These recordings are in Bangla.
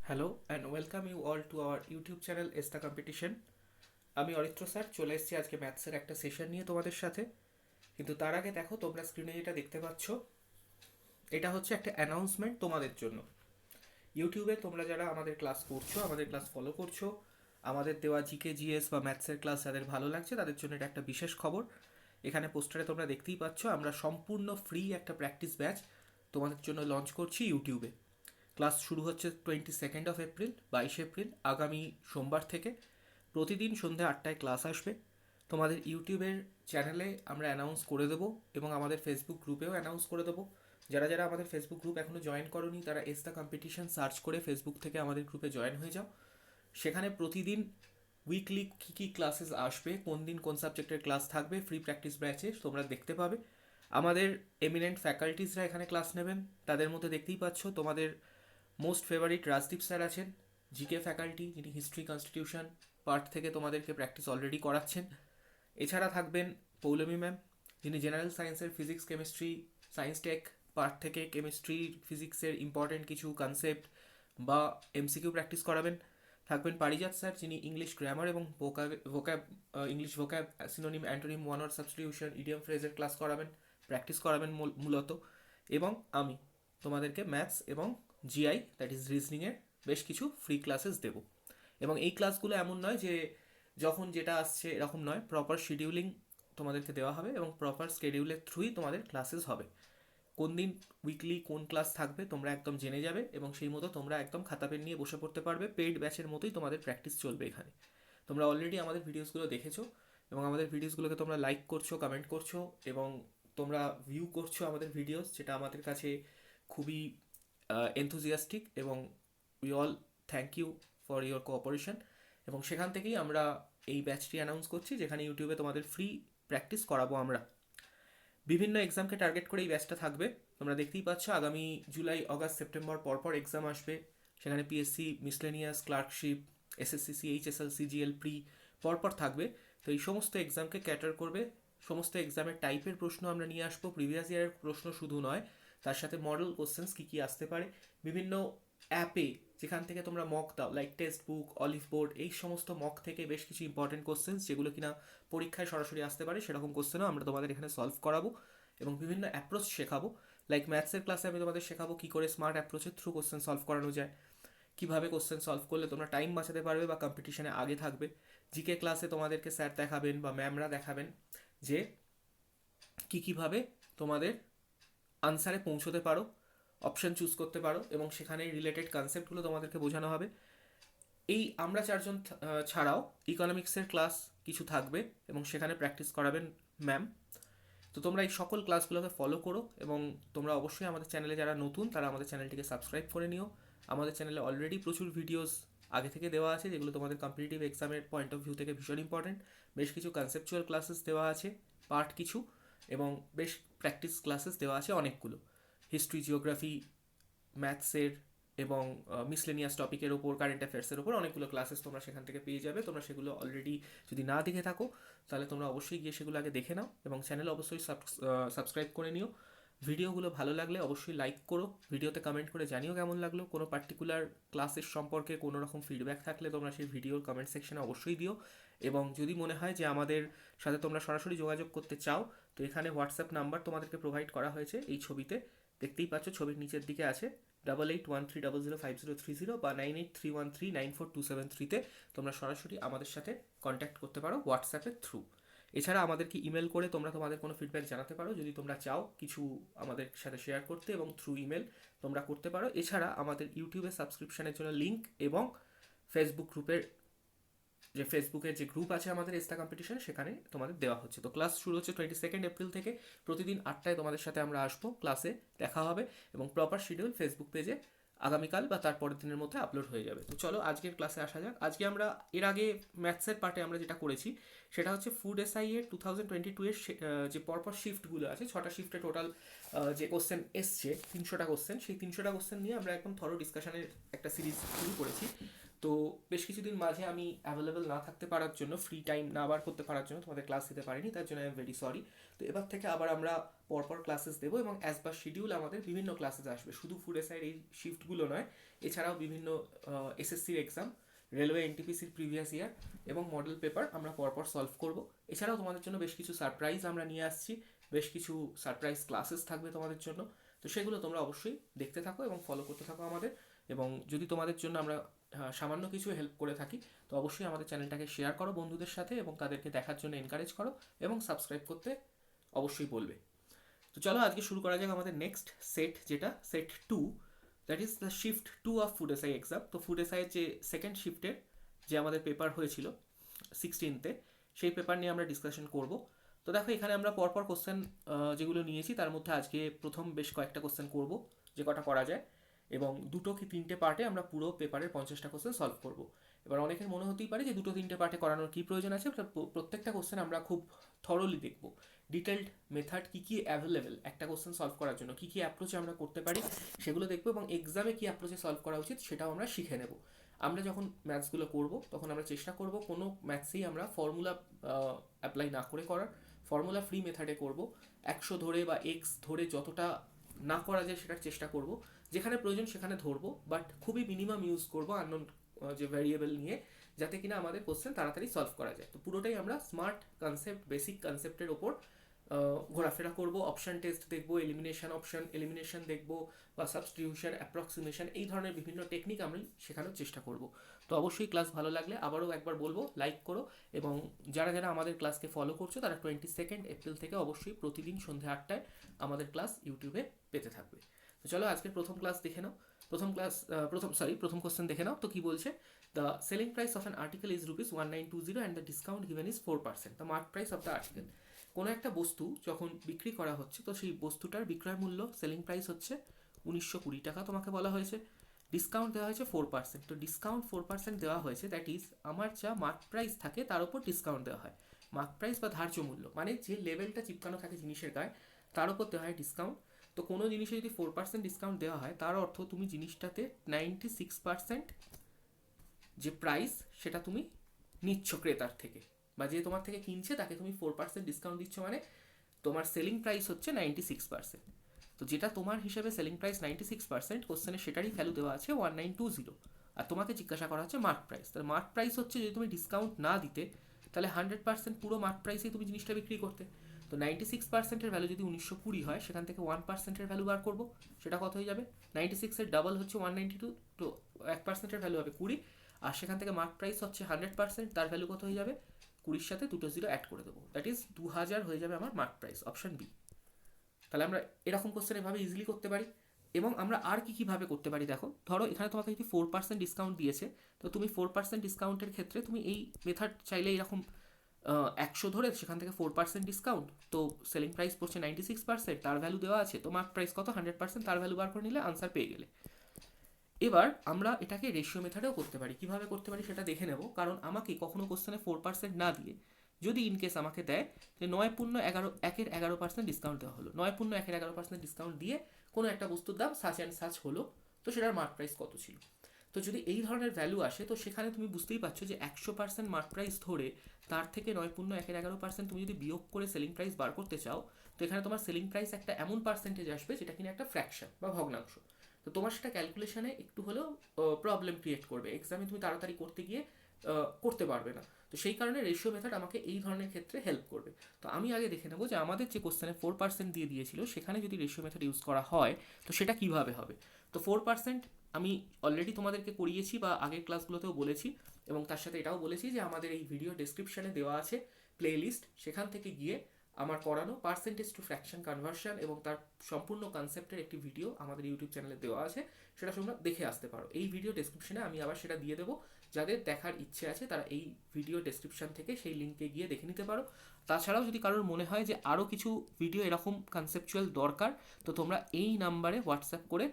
Hello and welcome you all to our YouTube channel এস্তা কম্পিটিশন। আমি অরিত্র স্যার চলে এসেছি আজকে ম্যাথসের একটা সেশন নিয়ে তোমাদের সাথে। কিন্তু তার আগে দেখো, তোমরা স্ক্রিনে যেটা দেখতে পাচ্ছ এটা হচ্ছে একটা অ্যানাউন্সমেন্ট তোমাদের জন্য। ইউটিউবে তোমরা যারা আমাদের ক্লাস করছো, আমাদের ক্লাস ফলো করছো, আমাদের দেওয়া জিকে জিএস বা ম্যাথসের ক্লাস যাদের ভালো লাগছে তাদের জন্য এটা একটা বিশেষ খবর। এখানে পোস্টারে তোমরা দেখতেই পাচ্ছ আমরা সম্পূর্ণ ফ্রি একটা প্র্যাকটিস ব্যাচ তোমাদের জন্য লঞ্চ করছি ইউটিউবে। ক্লাস শুরু হচ্ছে 22 এপ্রিল 22 এপ্রিল আগামী সোমবার থেকে। প্রতিদিন সন্ধ্যে 8টায় ক্লাস আসবে। তোমাদের ইউটিউবের চ্যানেলে আমরা অ্যানাউন্স করে দেবো এবং আমাদের ফেসবুক গ্রুপেও অ্যানাউন্স করে দেবো। যারা যারা আমাদের ফেসবুক গ্রুপ এখনও জয়েন করোনি তারা এস্তা কম্পিটিশন সার্চ করে ফেসবুক থেকে আমাদের গ্রুপে জয়েন হয়ে যাও। সেখানে প্রতিদিন উইকলি কী কী ক্লাসেস আসবে, কোন দিন কোন সাবজেক্টের ক্লাস থাকবে, ফ্রি প্র্যাকটিস ব্যাচে তোমরা দেখতে পাবে। আমাদের এমিনেন্ট ফ্যাকাল্টিসরা এখানে ক্লাস নেবেন। তাদের মধ্যে দেখতেই পাচ্ছ তোমাদের মোস্ট ফেভারিট রাজদীপ স্যার আছেন, জিকে ফ্যাকাল্টি, যিনি হিস্ট্রি কনস্টিটিউশন পার্ট থেকে তোমাদেরকে প্র্যাকটিস অলরেডি করাচ্ছেন। এছাড়া থাকবেন পৌলমী ম্যাম, যিনি জেনারেল সায়েন্সের physics chemistry science tech part থেকে কেমিস্ট্রি ফিজিক্সের ইম্পর্টেন্ট কিছু কনসেপ্ট বা এমসিকিউ প্র্যাকটিস করাবেন। থাকবেন পারিজাত স্যার, যিনি ইংলিশ গ্রামার এবং vocab English vocab synonym antonym one word substitution idiom ফ্রেজের ক্লাস করাবেন, প্র্যাকটিস করাবেন মূলত। এবং আমি তোমাদেরকে ম্যাথস এবং জিআই দ্যাট ইজ রিজনিংয়ের বেশ কিছু ফ্রি ক্লাসেস দেবো। এবং এই ক্লাসগুলো এমন নয় যে যখন যেটা আসছে এরকম নয়, প্রপার শিডিউলিং তোমাদেরকে দেওয়া হবে এবং প্রপার স্কেডিউলের থ্রুই তোমাদের ক্লাসেস হবে। কোন দিন উইকলি কোন ক্লাস থাকবে তোমরা একদম জেনে যাবে এবং সেই মতো তোমরা একদম খাতা পেন নিয়ে বসে পড়তে পারবে। পেইড ব্যাচের মতোই তোমাদের প্র্যাকটিস চলবে এখানে। তোমরা অলরেডি আমাদের ভিডিওসগুলো দেখেছো এবং আমাদের ভিডিওসগুলোকে তোমরা লাইক করছো, কমেন্ট করছো এবং তোমরা ভিউ করছো আমাদের ভিডিওস, যেটা আমাদের কাছে খুবই এনথুজিয়াস্টিক এবং we all thank you for your cooperation. এবং সেখান থেকেই আমরা এই ব্যাচটি অ্যানাউন্স করছি, যেখানে ইউটিউবে তোমাদের ফ্রি প্র্যাকটিস করাবো আমরা। বিভিন্ন এক্সামকে টার্গেট করে এই ব্যাচটা থাকবে। তোমরা দেখতেই পাচ্ছ আগামী জুলাই আগস্ট সেপ্টেম্বর পরপর এক্সাম আসবে। সেখানে PSC miscellaneous clerkship, SSC CHSL CGL pre পরপর থাকবে। তো এই সমস্ত এক্সামকে ক্যাটার করবে। সমস্ত এক্সামের টাইপের প্রশ্ন আমরা নিয়ে আসবো, প্রিভিয়াস ইয়ারের প্রশ্ন শুধু নয়, তার সাথে মডেল কোশ্চেন্স কী কী আসতে পারে বিভিন্ন অ্যাপে, যেখান থেকে তোমরা মক দাও like text book, olive board, এই সমস্ত মক থেকে বেশ কিছু ইম্পর্টেন্ট কোশ্চেন্স যেগুলো কিনা পরীক্ষায় সরাসরি আসতে পারে সেরকম কোশ্চেনও আমরা তোমাদের এখানে সলভ করাবো এবং বিভিন্ন অ্যাপ্রোচ শেখাবো। লাইক ম্যাথসের ক্লাসে আমি তোমাদের শেখাবো কী করে স্মার্ট অ্যাপ্রোচের থ্রু কোশ্চেন সলভ করানো যায়, কীভাবে কোশ্চেন সলভ করলে তোমরা টাইম বাঁচাতে পারবে বা কম্পিটিশনে আগে থাকবে। জিকে ক্লাসে তোমাদেরকে স্যার দেখাবেন বা ম্যামরা দেখাবেন যে কীভাবে তোমাদের আনসারে পৌঁছতে পারো, অপশন চুজ করতে পারো এবং সেখানে রিলেটেড কনসেপ্টগুলো তোমাদেরকে বোঝানো হবে। এই আমরা চারজন ছাড়াও ইকোনমিক্সের ক্লাস কিছু থাকবে এবং সেখানে প্র্যাকটিস করাবেন ম্যাম। তো তোমরা এই সকল ক্লাসগুলোকে ফলো করো এবং তোমরা অবশ্যই আমাদের চ্যানেলে যারা নতুন তারা আমাদের চ্যানেলটিকে সাবস্ক্রাইব করে নিও। আমাদের চ্যানেলে অলরেডি প্রচুর ভিডিওস আগে থেকে দেওয়া আছে যেগুলো তোমাদের কম্পিটিটিভ এক্সামের পয়েন্ট অফ ভিউ থেকে ভীষণ ইম্পর্টেন্ট। বেশ কিছু কনসেপচুয়াল ক্লাসেস দেওয়া আছে পার্ট কিছু, এবং বেশ প্র্যাকটিস ক্লাসেস দেওয়া আছে অনেকগুলো হিস্ট্রি, জিওগ্রাফি, ম্যাথসের এবং মিসলেনিয়াস টপিকের ওপর, কারেন্ট অ্যাফেয়ার্সের ওপর অনেকগুলো ক্লাসেস তোমরা সেখান থেকে পেয়ে যাবে। তোমরা সেগুলো অলরেডি যদি না দেখে থাকো তাহলে তোমরা অবশ্যই গিয়ে সেগুলো আগে দেখে নাও এবং চ্যানেল অবশ্যই সাবস্ক্রাইব করে নিও। ভিডিওগুলো ভালো লাগলে অবশ্যই লাইক করো, ভিডিওতে কমেন্ট করে জানিও কেমন লাগলো। কোনো পার্টিকুলার ক্লাসের সম্পর্কে কোনো রকম ফিডব্যাক থাকলে তোমরা সেই ভিডিওর কমেন্ট সেকশনে অবশ্যই দিও। এবং যদি মনে হয় যে আমাদের সাথে তোমরা সরাসরি যোগাযোগ করতে চাও তো এখানে হোয়াটসঅ্যাপ নাম্বার তোমাদেরকে প্রোভাইড করা হয়েছে, এই ছবিতে দেখতেই পাচ্ছ, ছবির নিচের দিকে আছে 8813005030 বা 9831394273 তোমরা সরাসরি আমাদের সাথে কন্ট্যাক্ট করতে পারো হোয়াটসঅ্যাপের থ্রু। এছাড়া আমাদেরকে ইমেল করে তোমরা তোমাদের কোনো ফিডব্যাক জানাতে পারো যদি তোমরা চাও কিছু আমাদের সাথে শেয়ার করতে, এবং থ্রু ইমেল তোমরা করতে পারো। এছাড়া আমাদের ইউটিউবে সাবস্ক্রিপশনের জন্য লিঙ্ক এবং ফেসবুক গ্রুপের যে ফেসবুকের যে গ্রুপ আছে আমাদের এস্তা কম্পিটিশন সেখানে তোমাদের দেওয়া হচ্ছে। তো ক্লাস শুরু হচ্ছে 22 এপ্রিল থেকে। প্রতিদিন 8টায় তোমাদের সাথে আমরা আসবো, ক্লাসে দেখা হবে এবং প্রপার শিডিউল ফেসবুক পেজে আগামীকাল বা তার পরের দিনের মধ্যে আপলোড হয়ে যাবে। তো চলো আজকের ক্লাসে আসা যাক। আজকে আমরা এর আগে ম্যাথসের পার্টে আমরা যেটা করেছি সেটা হচ্ছে ফুড এসআই এর 2022 এর যে পরপর শিফটগুলো আছে, 6টা শিফটে টোটাল যে কোশ্চেন এসছে 300টা কোশ্চেন, সেই 300টা কোশ্চেন নিয়ে আমরা একদম থরো ডিসকাশনের একটা সিরিজ শুরু করেছি। তো বেশ কিছুদিন মাঝে আমি অ্যাভেলেবেল না থাকতে পারার জন্য, ফ্রি টাইম না বার করতে পারার জন্য তোমাদের ক্লাস দিতে পারিনি, তার জন্য আই এম ভেরি সরি। তো এবার থেকে আবার আমরা পরপর ক্লাসেস দেবো এবং অ্যাজ পার শিডিউল আমাদের বিভিন্ন ক্লাসেস আসবে, শুধু ফুড এসআইয়ের এই শিফটগুলো নয়, এছাড়াও বিভিন্ন এসএসসির এক্সাম, রেলওয়ে এনটিপিসির প্রিভিয়াস ইয়ার এবং মডেল পেপার আমরা পরপর সলভ করব। এছাড়াও তোমাদের জন্য বেশ কিছু সারপ্রাইজ আমরা নিয়ে আসছি, বেশ কিছু সারপ্রাইজ ক্লাসেস থাকবে তোমাদের জন্য। তো সেগুলো তোমরা অবশ্যই দেখতে থাকো এবং ফলো করতে থাকো আমাদের। এবং যদি তোমাদের জন্য আমরা সামান্য কিছু হেল্প করে থাকি, তো অবশ্যই আমাদের চ্যানেলটাকে শেয়ার করো বন্ধুদের সাথে এবং তাদেরকে দেখার জন্য এনকারেজ করো এবং সাবস্ক্রাইব করতে অবশ্যই বলবে। তো চলো আজকে শুরু করা যাক আমাদের নেক্সট সেট, যেটা set 2, that is the shift 2 of food SI exam. তো ফুড এসআইয়ের যে সেকেন্ড শিফটের যে আমাদের পেপার হয়েছিল 16তে, সেই পেপার নিয়ে আমরা ডিসকাশন করব। তো দেখো এখানে আমরা পরপর কোশ্চেন যেগুলো নিয়েছি তার মধ্যে আজকে প্রথম বেশ কয়েকটা কোশ্চেন করব, যে কটা করা যায়, এবং 2 কি 3টে পার্টে আমরা পুরো পেপারের 50টা কোশ্চেন সলভ করব। এবার অনেকের মনে হতেই পারে যে 2-3টে পার্টে করানোর কী প্রয়োজন আছে। প্রত্যেকটা কোশ্চেন আমরা খুব থরলি দেখব, ডিটেলড মেথড কী কী অ্যাভেলেবেল একটা কোশ্চেন সলভ করার জন্য, কী কী অ্যাপ্রোচে আমরা করতে পারি সেগুলো দেখবো, এবং এক্সামে কী অ্যাপ্রোচে সলভ করা উচিত সেটাও আমরা শিখে নেব। আমরা যখন ম্যাথসগুলো করব তখন আমরা চেষ্টা করব কোনো ম্যাথসেই আমরা ফর্মুলা অ্যাপ্লাই না করে করার, ফর্মুলা ফ্রি মেথডে করব, 100 ধরে বা এক্স ধরে যতটা না করা যায় সেটার চেষ্টা করব, যেখানে প্রয়োজন সেখানে ধরবো, বাট খুবই মিনিমাম ইউজ করব আননোন যে ভ্যারিয়েবল নিয়ে, যাতে কিনা আমাদের কোশ্চেন তাড়াতাড়ি সলভ করা যায়। তো পুরোটাই আমরা স্মার্ট কনসেপ্ট, বেসিক কনসেপ্টের ওপর ঘোরাফেরা করব। অপশান টেস্ট দেখবো, এলিমিনেশন দেখবো, বা সাবস্টিটিউশন, অ্যাপ্রক্সিমেশন, এই ধরনের বিভিন্ন টেকনিক আমি শেখানোর চেষ্টা করব। তো অবশ্যই ক্লাস ভালো লাগলে আবারও একবার বলবো লাইক করো, এবং যারা যারা আমাদের ক্লাসকে ফলো করছো তারা 22 এপ্রিল থেকে অবশ্যই প্রতিদিন সন্ধ্যে 8টায় আমাদের ক্লাস ইউটিউবে পেতে থাকবে। তো চলো আজকের প্রথম ক্লাস দেখে নাও। প্রথম কোশ্চেন দেখে নাও। তো কি বলছে, the selling price of an article is ₹1920 and the discount given is 4%, the mark price of the article. কোনো একটা বস্তু যখন বিক্রি করা হচ্ছে, তো সেই বস্তুটার বিক্রয় মূল্য সেলিং প্রাইস হচ্ছে 1920 টাকা তোমাকে বলা হয়েছে, ডিসকাউন্ট দেওয়া হয়েছে 4%। তো ডিসকাউন্ট 4% দেওয়া হয়েছে, দ্যাট ইজ আমার যা মার্ক প্রাইস থাকে তার উপর ডিসকাউন্ট দেওয়া হয়। মার্ক প্রাইস বা ধার্য মূল্য মানে যে লেভেলটা চিপকানো থাকে জিনিসের গায়ে তার উপর দেওয়া হয় ডিসকাউন্ট। তো কোনো জিনিসে যদি 4% ডিসকাউন্ট দেওয়া হয় তার অর্থ তুমি জিনিসটাতে 96% যে প্রাইস সেটা তুমি নিচ্ছ ক্রেতার থেকে, বা যে তোমার থেকে কিনছে তাকে তুমি 4% ডিসকাউন্ট দিচ্ছ, মানে তোমার সেলিং প্রাইস হচ্ছে 96%। তো যেটা তোমার হিসেবে সেলিং প্রাইস 96%, কোশ্চেনে সেটারই ভ্যালু দেওয়া আছে 1920, আর তোমাকে জিজ্ঞাসা করা হচ্ছে মার্ক প্রাইস। তাহলে মার্ক প্রাইস হচ্ছে যদি তুমি ডিসকাউন্ট না দিতে তাহলে 100% পুরো মার্ক প্রাইসেই তুমি জিনিসটা বিক্রি করতে। তো 96%-এর ভ্যালু যদি 1920 হয়, সেখান থেকে 1%-এর ভ্যালু বার করবো, সেটা কত হয়ে যাবে? 96-এর ডাবল হচ্ছে 192, তো 1%-এর ভ্যালু হবে 20, আর সেখান থেকে মার্ক প্রাইস হচ্ছে 100%, তার ভ্যালু কত হয়ে যাবে? 20-র সাথে 2 0 অ্যাড করে দেবো, দ্যাট ইজ 2000 হয়ে যাবে আমার মার্ক প্রাইস, অপশন বি। তাহলে আমরা এরকম কোশ্চেন এভাবে ইজিলি করতে পারি। এবং আমরা আর কী কীভাবে করতে পারি দেখো, ধরো এখানে তোমাকে যদি 4% ডিসকাউন্ট দিয়েছে, তো তুমি 4% ডিসকাউন্টের ক্ষেত্রে তুমি এই মেথড চাইলে এরকম 100 ধরে সেখান থেকে 4% ডিসকাউন্ট, তো সেলিং প্রাইস পড়ছে 96%, তার ভ্যালু দেওয়া আছে, তো মার্ক প্রাইস কত? 100%, তার ভ্যালু বার করে নিলে আনসার পেয়ে গেলে। এবার আমরা এটাকে রেশিও মেথডেও করতে পারি। কিভাবে করতে পারি সেটা দেখে নেব, কারণ আমাকে কখনো কোশ্চেনে 4% না দিয়ে যদি ইনকেস আমাকে দেয় যে 9.11% ডিসকাউন্ট দেওয়া হলো, 9.11% ডিসকাউন্ট দিয়ে কোনো একটা বস্তুর দাম সাচ অ্যান্ড সাচ হলো, তো সেটার মার্ক প্রাইস কত ছিল? তো যদি এই ধরনের ভ্যালু আসে, তো সেখানে তুমি বুঝতেই পারছো যে 100% মার্ক প্রাইস ধরে তার থেকে 9.11% তুমি যদি বিয়োগ করে সেলিং প্রাইস বার করতে চাও, তো এখানে তোমার সেলিং প্রাইস একটা এমন পার্সেন্টেজ আসবে যেটা কিনা একটা ফ্র্যাকশন বা ভগ্নাংশ। তো তোমার সেটা ক্যালকুলেশনে একটু হলেও প্রবলেম ক্রিয়েট করবে, এক্সামে তুমি তাড়াতাড়ি করতে গিয়ে করতে পারবে না। তো সেই কারণে রেশিও মেথড আমাকে এই ধরনের ক্ষেত্রে হেল্প করবে। তো আমি আগে দেখে নেবো যে আমাদের যে কোশ্চেনে 4% দিয়ে দিয়েছিল সেখানে যদি রেশিও মেথড ইউজ করা হয় তো সেটা কিভাবে হবে। তো 4% আমি অলরেডি তোমাদেরকে করিয়েছি বা আগের ক্লাসগুলোতেও বলেছি, এবং তার সাথে এটাও বলেছি যে আমাদের এই ভিডিও ডেসক্রিপশনে দেওয়া আছে প্লে লিস্ট, সেখান থেকে গিয়ে আমার করানো পার্সেন্টেজ টু ফ্র্যাকশন কনভার্সন এবং তার সম্পূর্ণ কনসেপ্টের একটি ভিডিও আমাদের ইউটিউব চ্যানেলে দেওয়া আছে, সেটা তোমরা দেখে আসতে পারো। এই ভিডিও ডেসক্রিপশনে আমি আবার সেটা দিয়ে দেবো, যাদের দেখার ইচ্ছে আছে তারা এই ভিডিও ডেসক্রিপশন থেকে সেই লিঙ্কে গিয়ে দেখে নিতে পারো। তাছাড়াও যদি কারোর মনে হয় যে আরও কিছু ভিডিও এরকম কনসেপচুয়াল দরকার, তো তোমরা এই নাম্বারে হোয়াটসঅ্যাপ করে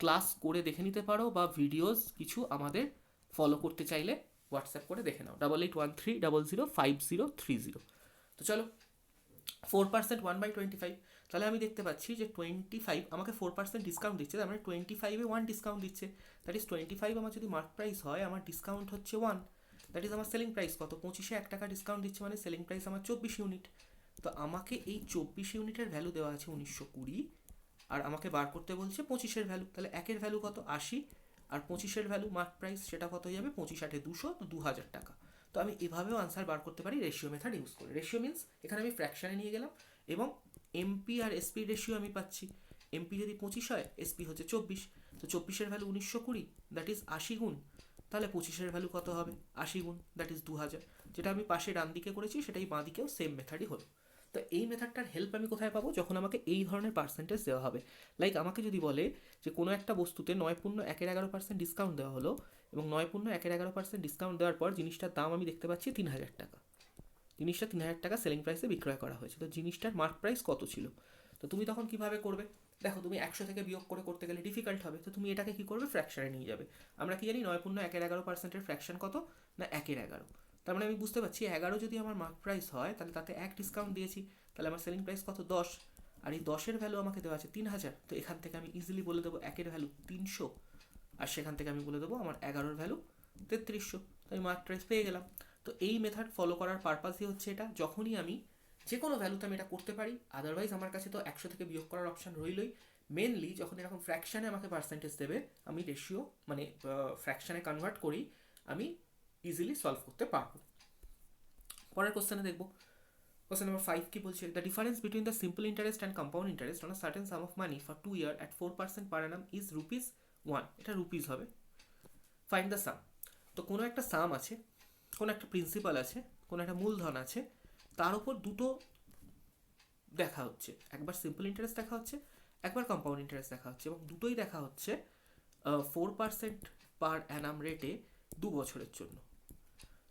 ক্লাস করে দেখে নিতে পারো, বা ভিডিওস কিছু আমাদের ফলো করতে চাইলে হোয়াটসঅ্যাপ করে দেখে নাও 8813005030। তো চলো 4% 1/25, তাহলে আমি দেখতে পাচ্ছি যে 25 আমাকে 4% ডিসকাউন্ট দিচ্ছে, তার মানে 25-এ 1 ডিসকাউন্ট দিচ্ছে। দ্যাট ইজ 25 আমার যদি মার্ক প্রাইস হয়, আমার ডিসকাউন্ট হচ্ছে 1, দ্যাট ইজ আমার সেলিং প্রাইস কত, 25-এ 1 টাকা ডিসকাউন্ট দিচ্ছে, মানে সেলিং প্রাইস আমার 24 ইউনিট। তো আমাকে এই 24 ইউনিটের ভ্যালু দেওয়া আছে 1920, আর আমাকে বার করতে বলছে 25-এর ভ্যালু। তাহলে 1-এর ভ্যালু কত, 80, আর 25-এর ভ্যালু মার্ক প্রাইস সেটা কত হয়ে যাবে, 25-8-এ 200, তো 2000 টাকা। তো আমি এভাবেও আনসার বার করতে পারি রেশিও মেথড ইউজ করে। রেশিও মিন্স এখানে আমি ফ্র্যাকশানে নিয়ে গেলাম এবং এমপি আর এসপি রেশিও আমি পাচ্ছি। এমপি যদি 25 হয়, এসপি হচ্ছে 24, তো 24-এর ভ্যালু 1920, দ্যাট ইজ 80 গুণ, তাহলে 25-এর ভ্যালু কত হবে, 80 গুণ, দ্যাট ইজ 2000। যেটা আমি পাশে ডান দিকে করেছি সেটাই বাঁ দিকেও সেম মেথডই হলো। তো এই মেথডটার হেল্প আমি কোথায় পাবো, যখন আমাকে এই ধরনের পার্সেন্টেজ দেওয়া হবে। লাইক আমাকে যদি বলে যে কোনো একটা বস্তুতে 9.1-11% ডিসকাউন্ট দেওয়া হলো, এবং 9.1-11% ডিসকাউন্ট দেওয়ার পর জিনিসটার দাম আমি দেখতে পাচ্ছি 3000 টাকা, জিনিসটা 3000 টাকা সেলিং প্রাইসে বিক্রয় করা হয়েছে, তো জিনিসটার মার্ক প্রাইস কত ছিল। তো তুমি তখন কিভাবে করবে, দেখো তুমি 100 থেকে বিয়োগ করে করতে গেলে ডিফিকাল্ট হবে, তো তুমি এটাকে কি করবে, ফ্র্যাকশনে নিয়ে যাবে। আমরা কি জানি 9.1-11%-এর ফ্র্যাকশন কত না 1/11, তার মানে আমি বুঝতে পারছি 11 যদি আমার মার্ক প্রাইস হয়, তাহলে তাতে 1 ডিসকাউন্ট দিয়েছি, তাহলে আমার সেলিং প্রাইস কত, 10, আর এই 10-এর ভ্যালু আমাকে দেওয়া আছে 3000, তো এখান থেকে আমি ইজিলি বলে দেবো 1-এর ভ্যালু 300, আর সেখান থেকে আমি বলে দেবো আমার 11-এর ভ্যালু 3300, তো আমি মার্ক প্রাইস পেয়ে গেলাম। তো এই মেথড ফলো করার পারপাসই হচ্ছে এটা, যখনই আমি যে কোনো ভ্যালুতে আমি এটা করতে পারি, আদারওয়াইজ আমার কাছে তো 100 থেকে বিয়োগ করার অপশান রইলই। মেনলি যখন এরকম ফ্র্যাকশানে আমাকে পার্সেন্টেজ দেবে, আমি রেশিও মানে ফ্র্যাকশানে কনভার্ট করি, আমি ইজিলি সলভ করতে পারবো। পরের কোশ্চেনে দেখবো, কোশ্চেন নাম্বার 5 কি বলছে, the difference between the simple interest and compound interest on a certain some of money for 2 year at 4% per annum is ₹1, এটা রুপিস হবে। ফাইন্ড দ্য সাম। তো কোনো একটা সাম আছে, কোনো একটা প্রিন্সিপাল আছে, কোনো একটা মূলধন আছে, তার উপর দুটো দেখা হচ্ছে, একবার সিম্পল ইন্টারেস্ট দেখা হচ্ছে, একবার কম্পাউন্ড ইন্টারেস্ট দেখা হচ্ছে, এবং দুটোই দেখা হচ্ছে 4% পার অ্যানাম রেটে 2 বছরের জন্য।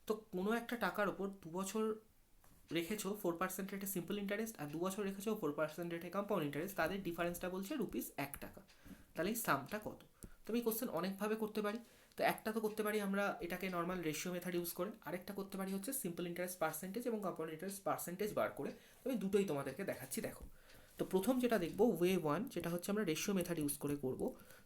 তো কোনো একটা টাকার ওপর 2 বছর রেখেছো 4% রেটে সিম্পল ইন্টারেস্ট, আর 2 বছর রেখেছো 4% রেটে কম্পাউন্ড ইন্টারেস্ট, তাদের ডিফারেন্সটা বলছে ₹1 টাকা। তাহলে এই সামটা কত। তো আমি কোশ্চেন অনেকভাবে করতে পারি। তো একটা তো করতে পারি আমরা এটাকে নর্মাল রেশিও মেথড ইউজ করে, আরেকটা করতে পারি হচ্ছে সিম্পল ইন্টারেস্ট পার্সেন্টেজ এবং কম্পাউন্ড ইন্টারেস্ট পার্সেন্টেজ বার করে। আমি দুটোই তোমাদেরকে দেখাচ্ছি, দেখো। তো প্রথম যেটা দেখবো ওয়ে 1, যেটা হচ্ছে আমরা রেশিও মেথড ইউজ করে করব।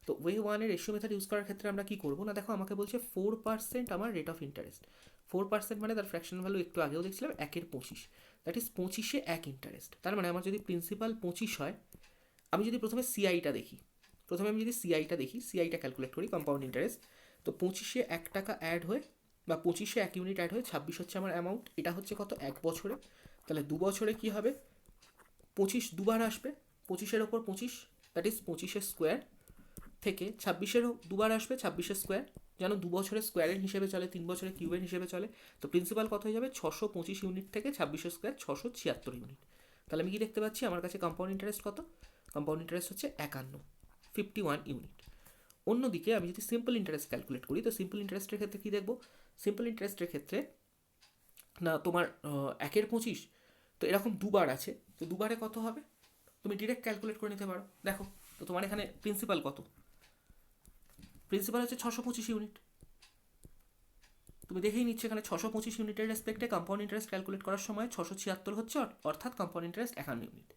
তো ওয়ে 1-এর রেশিও মেথড ইউজ করার ক্ষেত্রে আমরা কি করবো না, দেখো আমাকে বলছে 4% আমার রেট অফ ইন্টারেস্ট, 4% মানে তার ফ্র্যাকশন ভ্যালু একটু আগেও দেখছিলাম 1/25, দ্যাট ইজ 25-এ 1 ইন্টারেস্ট। তার মানে আমার যদি প্রিন্সিপাল 25 হয়, আমি যদি প্রথমে সিআইটা দেখি, সিআইটা ক্যালকুলেট করি, কম্পাউন্ড ইন্টারেস্ট, তো 25-এ 1 টাকা অ্যাড হয়ে বা 25-এ 1 ইউনিট অ্যাড হয়ে 26 হচ্ছে আমার অ্যামাউন্ট। এটা হচ্ছে কত, 1 বছরে। তাহলে 2 বছরে কি হবে, 25 দুবার আসবে, 25-এর ওপর 25, দ্যাট ইজ 25-এর স্কোয়ার, থেকে 26-এরও দুবার আসবে, 26-এর স্কোয়ার, যেন 2 বছরের স্কোয়ারের হিসেবে চলে, 3 বছরের কিউবের হিসেবে চলে। তো প্রিন্সিপাল কত হয়ে যাবে, 625 ইউনিট থেকে 26-এর স্কোয়ার 676 ইউনিট। তাহলে আমি কি দেখতে পাচ্ছি, আমার কাছে কম্পাউন্ড ইন্টারেস্ট কত, কম্পাউন্ড ইন্টারেস্ট হচ্ছে 51 ইউনিট। অন্যদিকে আমি যদি সিম্পল ইন্টারেস্ট ক্যালকুলেট করি, তো সিম্পল ইন্টারেস্টের ক্ষেত্রে কি দেখবো, সিম্পল ইন্টারেস্টের ক্ষেত্রে না তোমার 1/25, তো এরকম দুবার আছে, তো দুবারে কত হবে, তুমি ডিরেক্ট ক্যালকুলেট করে নিতে পারো। দেখো, তো তোমার এখানে প্রিন্সিপাল কত, প্রিন্সিপাল হচ্ছে 625 ইউনিট। তুমি দেখেই নিচ্ছে এখানে 625 ইউনিটের রেসপেক্টে কম্পাউন্ড ইন্টারেস্ট ক্যালকুলেট করার সময় 676 হচ্ছে, অর্থাৎ কম্পাউন্ড ইন্টারেস্ট 51 ইউনিট।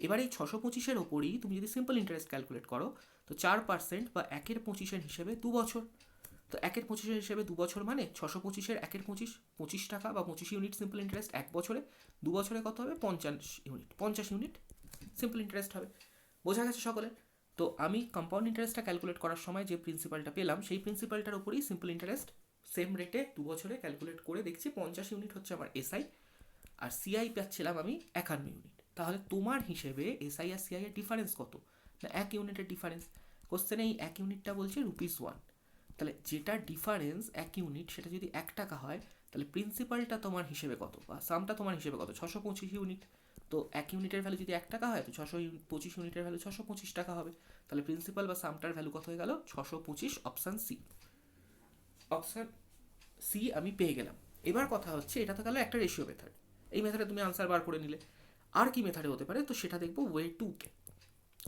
এবার এই 625-এর ওপরই তুমি যদি সিম্পল ইন্টারেস্ট ক্যালকুলেট করো, তো 4% বা 1/25-এর হিসেবে 2 বছর, তো 1/25-এর হিসেবে 2 বছর মানে 625-এর 1/25 25 টাকা বা 25 ইউনিট সিম্পল ইন্টারেস্ট 1 বছরে, 2 বছরে কত হবে, 50 ইউনিট সিম্পল ইন্টারেস্ট হবে। বোঝা গেছে সকলের। তো আমি কম্পাউন্ড ইন্টারেস্টটা ক্যালকুলেট করার সময় যে প্রিন্সিপালটা পেলাম, সেই প্রিন্সিপালটার উপরেই সিম্পল ইন্টারেস্ট সেম রেটে 2 বছরে ক্যালকুলেট করে দেখছি 50 ইউনিট হচ্ছে আমার এসআই, আর সিআই পাচ্ছিলাম আমি 51 ইউনিট। তাহলে তোমার হিসেবে এসআই আর সিআই এর ডিফারেন্স কত, না 1 ইউনিটের ডিফারেন্স। কোশ্চেনে এই 1 ইউনিটটা বলছে ₹1, তাহলে যেটা ডিফারেন্স 1 ইউনিট সেটা যদি 1 টাকা হয়, তাহলে প্রিন্সিপালটা তোমার হিসেবে কত বা সামটা তোমার হিসেবে কত, 625 ইউনিট। তো 1 ইউনিটের ভ্যালু যদি 1 টাকা হয়, তো 625 ইউনিটের ভ্যালু 625 টাকা হবে। তাহলে প্রিন্সিপাল বা সামটার ভ্যালু কত হয়ে গেল, 625, অপশান সি। অপশান সি আমি পেয়ে গেলাম। এবার কথা হচ্ছে, এটা তো গেল একটা রেশিও মেথড, এই মেথডে তুমি আনসার বার করে নিলে। আর কি মেথডে হতে পারে, তো সেটা দেখবো ওয়ে 2-তে।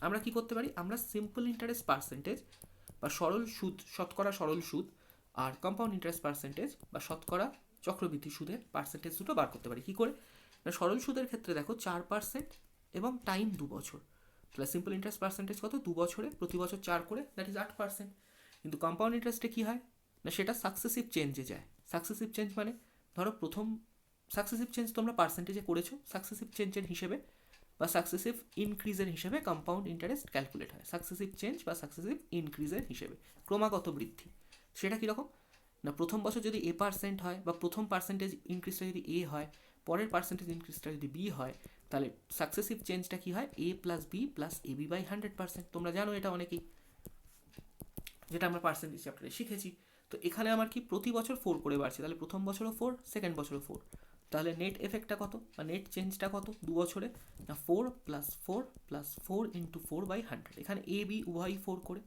আমরা কি করতে পারি, আমরা সিম্পল ইন্টারেস্ট পার্সেন্টেজ বা সরল সুদ, শতকরা সরল সুদ, আর কম্পাউন্ড ইন্টারেস্ট পার্সেন্টেজ বা শতকরা চক্রবৃদ্ধি সুদের পার্সেন্টেজ দুটো বার করতে পারি। কী করে, না সরল সুদের ক্ষেত্রে দেখো 4% এবং টাইম 2 বছর। তাহলে সিম্পল ইন্টারেস্ট পার্সেন্টেজ কত? 2 বছরে প্রতি বছর 4 করে, দ্যাট ইজ 8%। কিন্তু কম্পাউন্ড ইন্টারেস্টে কী হয় না, সেটা সাকসেসিভ চেঞ্জে যায়। সাকসেসিভ চেঞ্জ মানে ধরো প্রথম সাকসেসিভ চেঞ্জ তোমরা পার্সেন্টেজে করেছো, সাকসেসিভ চেঞ্জের হিসেবে বা সাকসেসিভ ইনক্রিজের হিসেবে কম্পাউন্ড ইন্টারেস্ট ক্যালকুলেট হয়। সাকসেসিভ চেঞ্জ বা সাকসেসিভ ইনক্রিজের হিসেবে ক্রমাগত বৃদ্ধি। সেটা কীরকম না, প্রথম বছর যদি A% হয় বা প্রথম পার্সেন্টেজ ইনক্রিজটা যদি A হয়, পরের পার্সেন্টেজ ইনক্রিজটা যদি B হয়, তাহলে সাকসেসিভ চেঞ্জটা কী হয়? A plus B plus AB by 100%। তোমরা জানো এটা অনেকেই, যেটা আমরা পার্সেন্টেজ চ্যাপ্টারে শিখেছি। তো এখানে আমার কি প্রতি বছর 4 করে বাড়ছে, তাহলে প্রথম বছরও 4, সেকেন্ড বছরও 4। তাহলে নেট এফেক্টটা কত বা নেট চেঞ্জটা কত 2 বছরে? না 4 প্লাস 4 প্লাস 4 ইন্টু 4 বাই 100। এখানে এ বি উভয়ই 4 করে,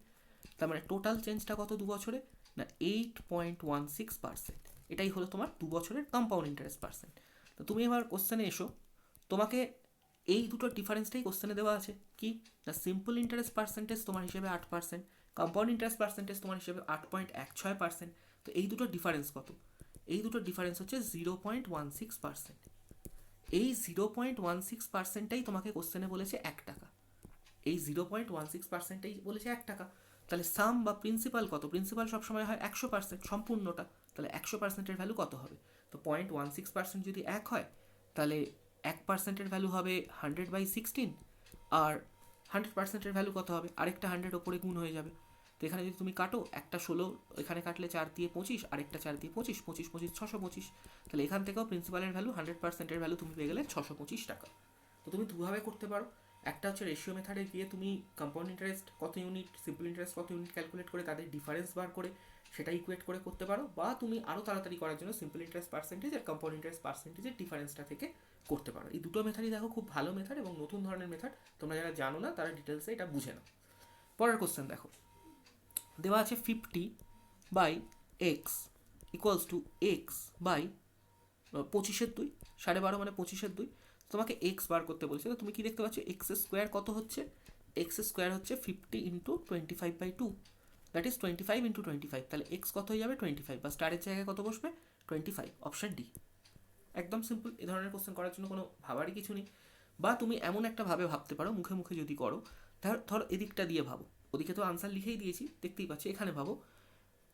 তার মানে টোটাল চেঞ্জটা কত 2 বছরে? না 8.16%। এটাই হলো তোমার 2 বছরের কম্পাউন্ড ইন্টারেস্ট পার্সেন্ট। তো তুমি এবার কোশ্চেনে এসো, তোমাকে এই দুটো ডিফারেন্সটাই কোশ্চেনে দেওয়া আছে কি না, সিম্পল ইন্টারেস্ট পার্সেন্টেজ তোমার হিসেবে 8%, কম্পাউন্ড ইন্টারেস্ট পার্সেন্টেজ তোমার হিসেবে 8.16%। তো এই দুটো ডিফারেন্স কত? এই দুটো ডিফারেন্স হচ্ছে 0.16%। এই 0.16%টাই তোমাকে কোশ্চেনে বলেছে 1 টাকা। এই 0.16%টাই বলেছে 1 টাকা। তাহলে সাম বা প্রিন্সিপাল কত? প্রিন্সিপাল সবসময় হয় 100%, সম্পূর্ণটা। তাহলে 100%-এর ভ্যালু কত হবে? তো 0.16% যদি 1 হয়, তাহলে 1%-এর ভ্যালু হবে 100/16, আর 100%-এর ভ্যালু কত হবে? আরেকটা 100 ওপরে গুণ হয়ে যাবে। তো এখানে যদি তুমি কাটো, একটা 16 এখানে কাটলে 4 দিয়ে 25, আরেকটা 4 দিয়ে 25, 25 25 625। তাহলে এখান থেকেও প্রিন্সিপালের ভ্যালু 100%-এর ভ্যালু তুমি পেয়ে গেলে 625 টাকা। তো তুমি দুভাবে করতে পারো। একটা হচ্ছে রেশিও মেথডে গিয়ে তুমি কম্পাউন্ড ইন্টারেস্ট কত ইউনিট, সিম্পল ইন্টারেস্ট কত ইউনিট ক্যালকুলেট করে তাদের ডিফারেন্স বার করে সেটা ইকুয়েট করে করতে পারো, বা তুমি আরও তাড়াতাড়ি করার জন্য সিম্পল ইন্টারেস্ট পার্সেন্টেজ আর কম্পাউন্ড ইন্টারেস্ট পার্সেন্টেজের ডিফারেন্সটা থেকে করতে পারো। এই দুটো মেথডই দেখো খুব ভালো মেথড এবং নতুন ধরনের মেথড। তোমরা যারা জানো না তারা ডিটেলসে এটা বুঝে নাও। পরের কোশ্চেন দেখো, দেওয়া আছে 50/x equals to x by 25/2, 12.5 মানে 25/2। তোমাকে এক্স বার করতে বলছে। তো তুমি কি দেখতে পাচ্ছ, এক্স স্কোয়ার কত হচ্ছে? এক্স স্কোয়ার হচ্ছে 50 ইন্টু 25/2, দ্যাট ইজ 25 ইন্টু 25। তাহলে এক্স কত হয়ে যাবে? 25, বা স্টারের জায়গায় কত বসবে? 25, অপশান ডি। একদম সিম্পল। এ ধরনের কোশ্চেন করার জন্য কোনো ভাবারই কিছু নেই। বা তুমি এমন একটা ভাবে ভাবতে পারো, মুখে মুখে যদি করো, ধরো এদিকটা দিয়ে ভাবো, ওদিকে তো আনসার লিখেই দিয়েছি দেখতেই পাচ্ছি, এখানে ভাবো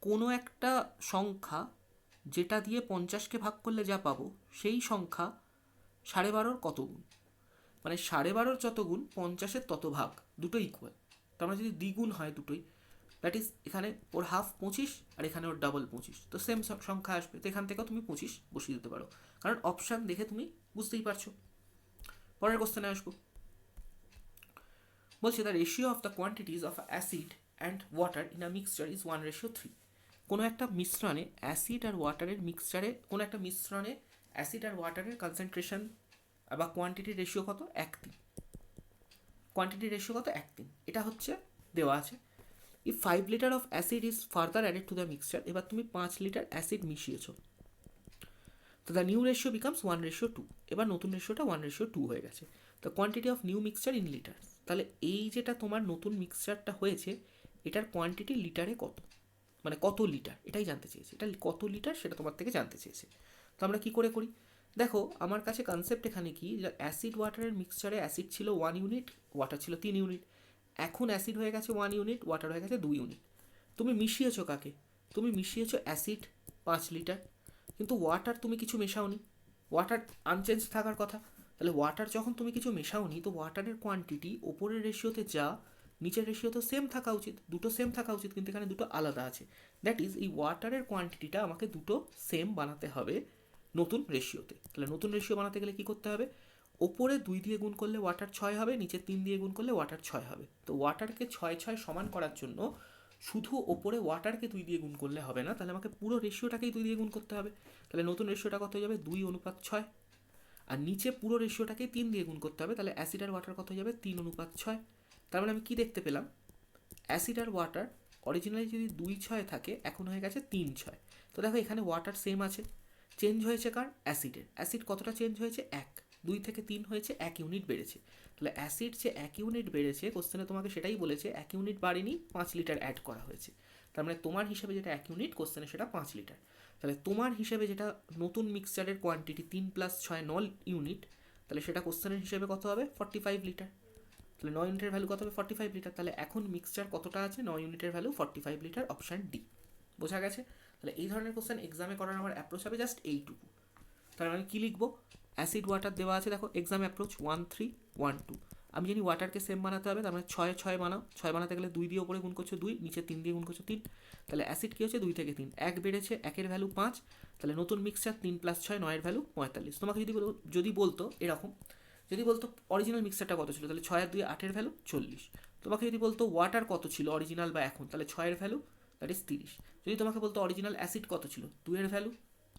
কোনো একটা সংখ্যা যেটা দিয়ে 50কে ভাগ করলে যা পাবো সেই সংখ্যা 12.5-র কত গুণ, মানে 12.5-র যত গুণ 50-এর তত ভাগ, দুটো ইকুয়াল। তার মানে যদি দ্বিগুণ হয় দুটোই, দ্যাট ইজ এখানে ওর হাফ 25 আর এখানে ওর ডাবল 25, তো সেম সংখ্যা আসবে। তো এখান থেকেও তুমি 25 বসিয়ে দিতে পারো, কারণ অপশান দেখে তুমি বুঝতেই পারছো। পরের কোশ্চেনে আসবো, বলছে the ratio of the quantities of acid and water in a mixture is 1:3। কোনো একটা মিশ্রণে অ্যাসিড আর ওয়াটারের মিক্সচারে, কোনো একটা মিশ্রণে অ্যাসিড আর ওয়াটারের কনসেন্ট্রেশন বা কোয়ান্টিটির রেশিও কত? 1:3। কোয়ান্টিটির রেশিও কত? 1:3। এটা হচ্ছে দেওয়া আছে। If 5 litre of acid is further added to the mixture, এবার তুমি 5 লিটার অ্যাসিড মিশিয়েছো, তো দ্য নিউ রেশিও বিকামস 1:2। এবার নতুন রেশিওটা 1:2 হয়ে গেছে। The quantity of new mixture in litre, তাহলে এই যেটা তোমার নতুন মিক্সচারটা হয়েছে এটার কোয়ান্টিটি লিটারে কত, মানে কত লিটার, এটাই জানতে চেয়েছে। এটা কত লিটার সেটা তোমার থেকে জানতে চেয়েছে। তো আমরা কী করে করি, দেখো আমার কাছে কনসেপ্ট এখানে কি, যে অ্যাসিড ওয়াটারের মিক্সচারে অ্যাসিড ছিল 1 ইউনিট, ওয়াটার ছিল 3 ইউনিট। এখন অ্যাসিড হয়ে গেছে 1 ইউনিট, ওয়াটার হয়ে গেছে 2 ইউনিট। তুমি মিশিয়েছো কাকে? তুমি মিশিয়েছো অ্যাসিড 5 লিটার, কিন্তু ওয়াটার তুমি কিছু মেশাওনি, ওয়াটার আনচেঞ্জ থাকার কথা। তাহলে ওয়াটার যখন তুমি কিছু মেশাওনি, তো ওয়াটারের কোয়ান্টিটি ওপরের রেশিওতে যা নিচের রেশিও তো সেম থাকা উচিত, দুটো সেম থাকা উচিত, কিন্তু এখানে দুটো আলাদা আছে। দ্যাট ইজ এই ওয়াটারের কোয়ান্টিটিটা আমাকে দুটো সেম বানাতে হবে নতুন রেশিওতে। তাহলে নতুন রেশিও বানাতে গেলে কী করতে হবে, ওপরে 2 দিয়ে গুণ করলে ওয়াটার 6 হবে, নিচে 3 দিয়ে গুণ করলে ওয়াটার 6 হবে। তো ওয়াটারকে 6 সমান করার জন্য শুধু ওপরে ওয়াটারকে 2 দিয়ে গুণ করলে হবে না, তাহলে আমাকে পুরো রেশিওটাকেই 2 দিয়ে গুণ করতে হবে। তাহলে নতুন রেশিওটা কত হয়ে যাবে? 2:6। আর নিচে পুরো রেশিওটাকে 3 দিয়ে গুণ করতে হবে, তাহলে অ্যাসিড আর ওয়াটার কত হয়ে যাবে? 3:6। তার মানে আমি কী দেখতে পেলাম, অ্যাসিড আর ওয়াটার অরিজিনালি যদি 2:6 থাকে, এখন হয়ে গেছে 3:6। তো দেখো এখানে ওয়াটার সেম আছে, চেঞ্জ হয়েছে কার? অ্যাসিডের। অ্যাসিড কতটা চেঞ্জ হয়েছে? 1, 2 থেকে 3 হয়েছে, 1 ইউনিট বেড়েছে। তাহলে অ্যাসিড যে 1 ইউনিট বেড়েছে, কোশ্চেনে তোমাকে সেটাই বলেছে, 1 ইউনিট বাড়েনি, 5 লিটার অ্যাড করা হয়েছে। তার মানে তোমার হিসেবে যেটা 1 ইউনিট, কোশ্চেনে সেটা 5 লিটার। তাহলে তোমার হিসেবে যেটা নতুন মিক্সচারের কোয়ান্টিটি 3 + 6 9 ইউনিট, তাহলে সেটা কোশ্চেনের হিসেবে কত হবে 45 লিটার। তাহলে 9 ইউনিটের ভ্যালু কত হবে 45 লিটার। তাহলে এখন মিক্সচার কতটা আছে 9 ইউনিটের ভ্যালু 45 লিটার, অপশান ডি। বোঝা গেছে? তাহলে এই ধরনের কোশ্চেন এক্সামে করার আমার অ্যাপ্রোচ হবে জাস্ট এইটুকু। তাহলে আমি কী লিখবো, অ্যাসিড ওয়াটার দেওয়া আছে, দেখো এক্সাম অ্যাপ্রোচ 1 3 1 2। আমি জানি ওয়াটারকে সেম বানাতে হবে, তার মানে 6 6 বানাও, 6 বানাতে গেলে 2 দিয়ে ওপরে গুণ করছো 2, নিচে 3 দিয়ে গুণ করছো 3। তাহলে অ্যাসিড কী হচ্ছে 2 থেকে 3, 1 বেড়েছে, 1-এর ভ্যালু 5। তাহলে নতুন মিক্সচার 3 + 6 9-এর ভ্যালু 45। তোমাকে যদি বলতো এরকম, যদি বলতো অরিজিনাল মিক্সচারটা কত ছিল, তাহলে 6 আর 2 8-এর ভ্যালু 40। তোমাকে যদি বলতো ওয়াটার কত ছিল অরিজিনাল বা এখন, তাহলে 6-এর ভ্যালু দ্যাট ইজ 30। যদি তোমাকে বলতো অরিজিনাল অ্যাসিড কত ছিল, 2-এর ভ্যালু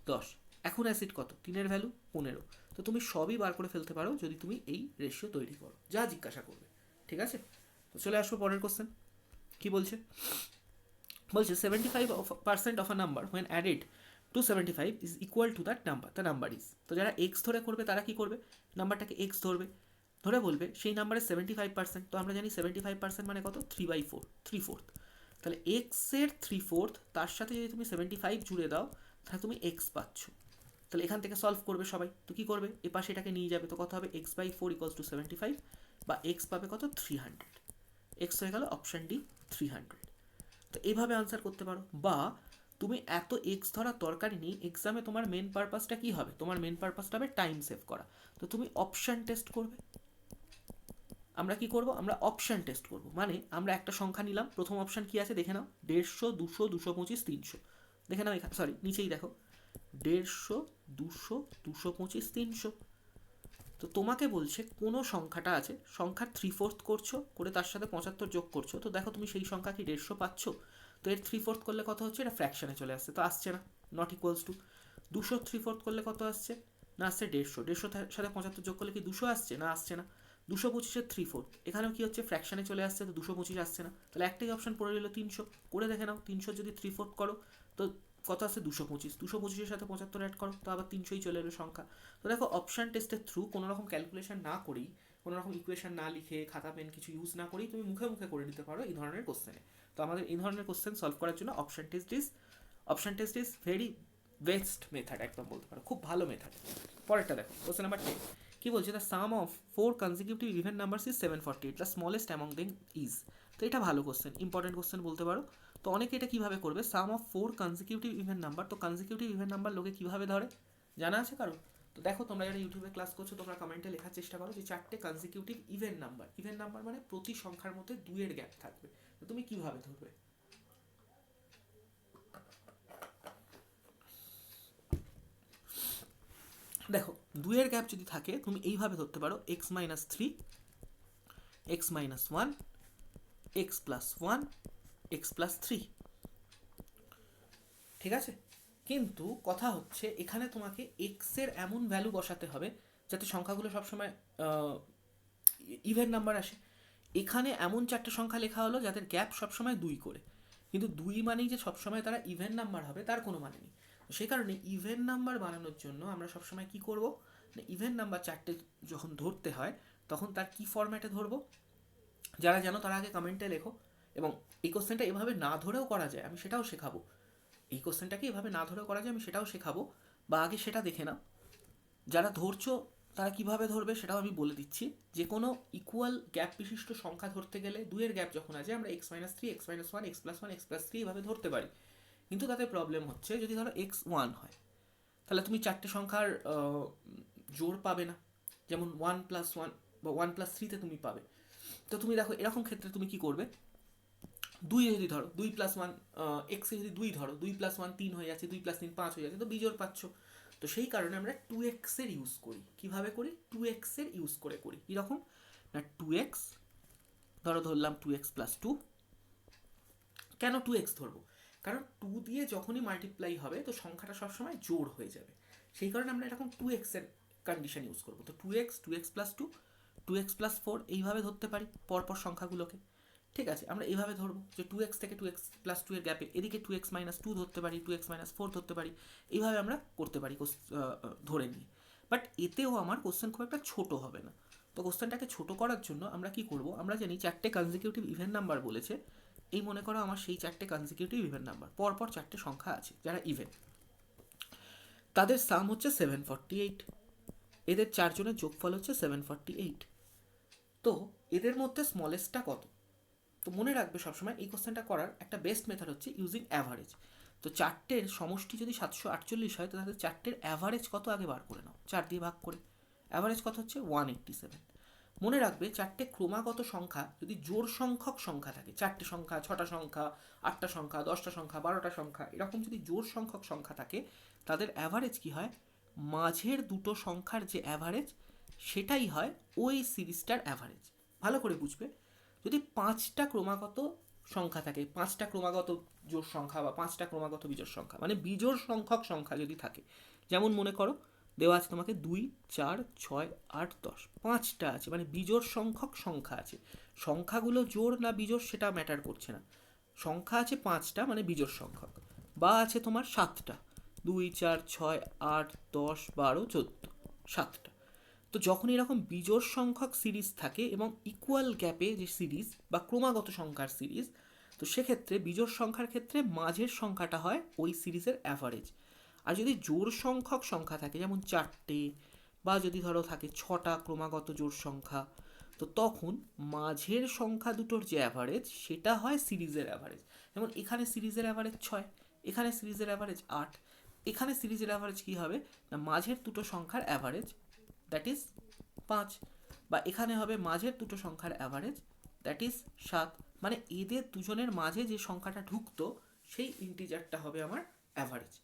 10, এখন অ্যাসিড কত, 3-এর ভ্যালু 15। তো তুমি সবই বার করে ফেলতে পারো যদি তুমি এই রেশিও তৈরি করো, যা জিজ্ঞাসা করবে। ঠিক আছে, তো চলে আসবো পরের কোশ্চেন। কি বলছে, বলছে 75% of a number when added to 75 is equal to that number, the number is. তো যারা এক্স ধরে করবে তারা কি করবে, নাম্বারটাকে এক্স ধরবে, ধরে বলবে সেই নাম্বারের 75%। তো আমরা জানি 75% মানে কত, 3/4, 3/4। তাহলে এক্সের 3/4 তার সাথে যদি তুমি 75 জুড়ে দাও তাহলে তুমি এক্স পাচ্ছ। তাহলে এখান থেকে সলভ করবে সবাই। তো কী করবে, এ পাশে এটাকে নিয়ে যাবে, তো কত হবে x/4 = 75, বা এক্স পাবে কত 300। এক্স হয়ে গেল অপশান ডি 300। তো এইভাবে আনসার করতে পারো। বা তুমি এত এক্স ধরার দরকারই নেই, এক্সামে তোমার মেন পারপাসটা কী হবে, তোমার মেন পারপাসটা হবে টাইম সেভ করা। তো তুমি অপশান টেস্ট করবে। আমরা কি করব, আমরা অপশান টেস্ট করব। মানে আমরা একটা সংখ্যা নিলাম, প্রথম অপশান কি আছে দেখে নাও, 150 200 225 300। দেখে নাও এখানে, সরি নিচেই দেখো 150 200 225 300। তো তোমাকে বলছে কোনো সংখ্যাটা আছে, সংখ্যার 3/4 করছো, করে তার সাথে 75 যোগ করছো। তো দেখো তুমি সেই সংখ্যা কি 150 পাচ্ছ। তো এর 3/4 করলে কত হচ্ছে, এটা ফ্র্যাকশনে চলে আসছে, তো আসছে না, নট ইকুয়ালস টু। 200 3/4 করলে কত আসছে, না আসছে 150, 150 সাথে 75 যোগ করলে কি 200 আসছে, না আসছে না। 225-এর 3/4 এখানেও কি হচ্ছে, ফ্র্যাকশনে চলে আসছে, তো 225 আসছে না। তাহলে একটাই অপশন পড়ে রইল 300, করে দেখে নাও 300 যদি 3/4 করো তো কত আসছে 225, 225-এর সাথে 75 অ্যাড করো তো আবার 300ই চলে এলো সংখ্যা। তো দেখো অপশান টেস্টের থ্রু কোনো রকম ক্যালকুলেশন না করেই, কোনো রকম ইকুয়েশন না লিখে, খাতা পেন কিছু ইউজ না করেই তুমি মুখে মুখে করে নিতে পারো এই ধরনের কোশ্চেনে। তো আমাদের এই ধরনের কোশ্চেন সলভ করার জন্য option test is very best method, একদম বলতে পারো খুব ভালো মেথড। পরেরটা দেখো, কোশ্চেন নাম্বার 10 কি বলছে, the some of 4 consecutive even numbers is 748, the smallest among them is. তো এটা ভালো কোশ্চেন, ইম্পর্টেন্ট কোশ্চেন বলতে পারো। তো অনেকে এটা কীভাবে করবে, সাম অফ 4 কনজিকিউটিভ ইভেন নাম্বার। তো কনজিকিউটিভ ইভেন নাম্বার লোকে কীভাবে ধরে জানা আছে কারো? তো দেখো তোমরা যারা ইউটিউবে ক্লাস করছো তোমরা কমেন্টে লেখার চেষ্টা করো যে 4টে consecutive even number. Even number মানে প্রতি সংখ্যার মধ্যে 2-এর গ্যাপ থাকবে। তো তুমি কীভাবে ধরবে, দেখো 2-এর গ্যাপ যদি থাকে তুমি এইভাবে ধরতে পারো, x-3, x-1, x+1, x+3। ঠিক আছে, কিন্তু কথা হচ্ছে এখানে তোমাকে এক্সের এমন ভ্যালু বসাতে হবে যাতে সংখ্যাগুলো সবসময় ইভেন নাম্বার আসে। এখানে এমন 4টে সংখ্যা লেখা হলো যাদের গ্যাপ সবসময় 2 করে, কিন্তু 2 মানেই যে সবসময় তারা ইভেন নাম্বার হবে তার কোনো মানে নেই। সেই কারণে ইভেন নাম্বার বানানোর জন্য আমরা সবসময় কি করব, না ইভেন নাম্বার 4টে যখন ধরতে হয় তখন তার কি ফরম্যাটে ধরবো, যারা জানো তারা আগে কমেন্টে লেখো। এবং এই কোশ্চেনটা এভাবে না ধরেও করা যায়, আমি সেটাও শেখাবো। এই কোশ্চেনটাকে এভাবে না ধরেও করা যায়, আমি সেটাও শেখাবো, বা আগে সেটা দেখে নাও। যারা ধরছো তারা কিভাবে ধরবে সেটাও আমি বলে দিচ্ছি। যে কোনো ইকুয়াল গ্যাপ বিশিষ্ট সংখ্যা ধরতে গেলে 2-এর গ্যাপ যখন আছে আমরা x-3, x-1, x+1, x+3 এভাবে ধরতে পারি। কিন্তু তাতে প্রবলেম হচ্ছে যদি ধরো x1 হয় তাহলে তুমি 4টে সংখ্যার জোড় পাবে না, যেমন 1+1 বা 1+3-তে তুমি পাবে। তো তুমি দেখো এরকম ক্ষেত্রে তুমি কি করবে, 2 যদি ধরো 2+1 এক্সে যদি 2 ধরো, 2+1 3 হয়ে যাচ্ছে, 2+3 5 হয়ে যাচ্ছে, তো বিজোড় পাচ্ছ। তো সেই কারণে আমরা 2x-এর ইউজ করি। কীভাবে করি, 2x-এর ইউজ করে করি। কীরকম না 2x ধরলাম 2x+2। কেন 2x ধরবো, কারণ 2 দিয়ে যখনই মাল্টিপ্লাই হবে তো সংখ্যাটা সবসময় জোড় হয়ে যাবে। সেই কারণে আমরা এরকম 2x-এর কন্ডিশন ইউজ করবো। তো 2x, 2x+2, 2x+4 এইভাবে ধরতে পারি পরপর সংখ্যাগুলোকে। ঠিক আছে, আমরা এইভাবে ধরবো যে 2x থেকে 2x+2 এর গ্যাপে এদিকে 2x-2 ধরতে পারি, 2x-4 ধরতে পারি। এইভাবে আমরা করতে পারি ধরে নিয়ে। বাট এতেও আমার কোশ্চেন খুব একটা ছোট হবে না। তো কোশ্চেনটাকে ছোট করার জন্য আমরা কি করব, আমরা জানি 4টে কনজিকিউটিভ ইভেন নাম্বার বলেছে। এই মনে করো আমার সেই 4টে কনজিকিউটিভ ইভেন নাম্বার, পরপর 4টে সংখ্যা আছে যারা ইভেন, তাদের সাম হচ্ছে 748। এদের চারজনের যোগফল হচ্ছে 748। তো এদের মধ্যে স্মলেস্টটা কত? তো মনে রাখবে সবসময় এই কোশ্চেনটা করার একটা বেস্ট মেথড হচ্ছে ইউজিং অ্যাভারেজ। তো চারটের সমষ্টি যদি 748 হয় তো তাদের চারটের অ্যাভারেজ কত আগে বার করে নাও, 4 দিয়ে ভাগ করে। অ্যাভারেজ কত হচ্ছে 187। মনে রাখবে চারটে ক্রমাগত সংখ্যা যদি জোড় সংখ্যক সংখ্যা থাকে, চারটে সংখ্যা, ছটা সংখ্যা, আটটা সংখ্যা, 10টা সংখ্যা, 12টা সংখ্যা, এরকম যদি জোড় সংখ্যক সংখ্যা থাকে তাদের অ্যাভারেজ কি হয়, মাঝের দুটো সংখ্যার যে অ্যাভারেজ সেটাই হয় ওই সিরিজটার অ্যাভারেজ। ভালো করে বুঝবে, যদি 5টা ক্রমাগত সংখ্যা থাকে, 5টা ক্রমাগত জোড় সংখ্যা বা 5টা ক্রমাগত বিজোড় সংখ্যা, মানে বিজোড় সংখ্যক সংখ্যা যদি থাকে, যেমন মনে করো দেওয়া আছে তোমাকে 2, 4, 6, 8, 10, 5টা আছে, মানে বিজোড় সংখ্যক সংখ্যা আছে। সংখ্যাগুলো জোড় না বিজোড় সেটা ম্যাটার করছে না, সংখ্যা আছে 5টা মানে বিজোড় সংখ্যক। বা আছে তোমার 7টা, 2, 4, 6, 8, 10, 12, 14, 7টা। তো যখন এরকম বিজোড় সংখ্যক সিরিজ থাকে এবং ইকুয়াল গ্যাপে যে সিরিজ বা ক্রমাগত সংখ্যার সিরিজ, তো সেক্ষেত্রে বিজোড় সংখ্যার ক্ষেত্রে মাঝের সংখ্যাটা হয় ওই সিরিজের অ্যাভারেজ। আর যদি জোড় সংখ্যক সংখ্যা থাকে যেমন 4টে, বা যদি ধরো থাকে 6টা ক্রমাগত জোড় সংখ্যা, তো তখন মাঝের সংখ্যা দুটোর যে অ্যাভারেজ সেটা হয় সিরিজের অ্যাভারেজ। যেমন এখানে সিরিজের অ্যাভারেজ 6, এখানে সিরিজের অ্যাভারেজ 8, এখানে সিরিজের অ্যাভারেজ কী হবে না মাঝের দুটো সংখ্যার অ্যাভারেজ, দ্যাট ইজ 5। বা এখানে হবে মাঝের দুটো সংখ্যার অ্যাভারেজ, দ্যাট ইজ 7। মানে এদের দুজনের মাঝে যে সংখ্যাটা ঢুকতো সেই ইন্টিজারটা হবে আমার অ্যাভারেজ।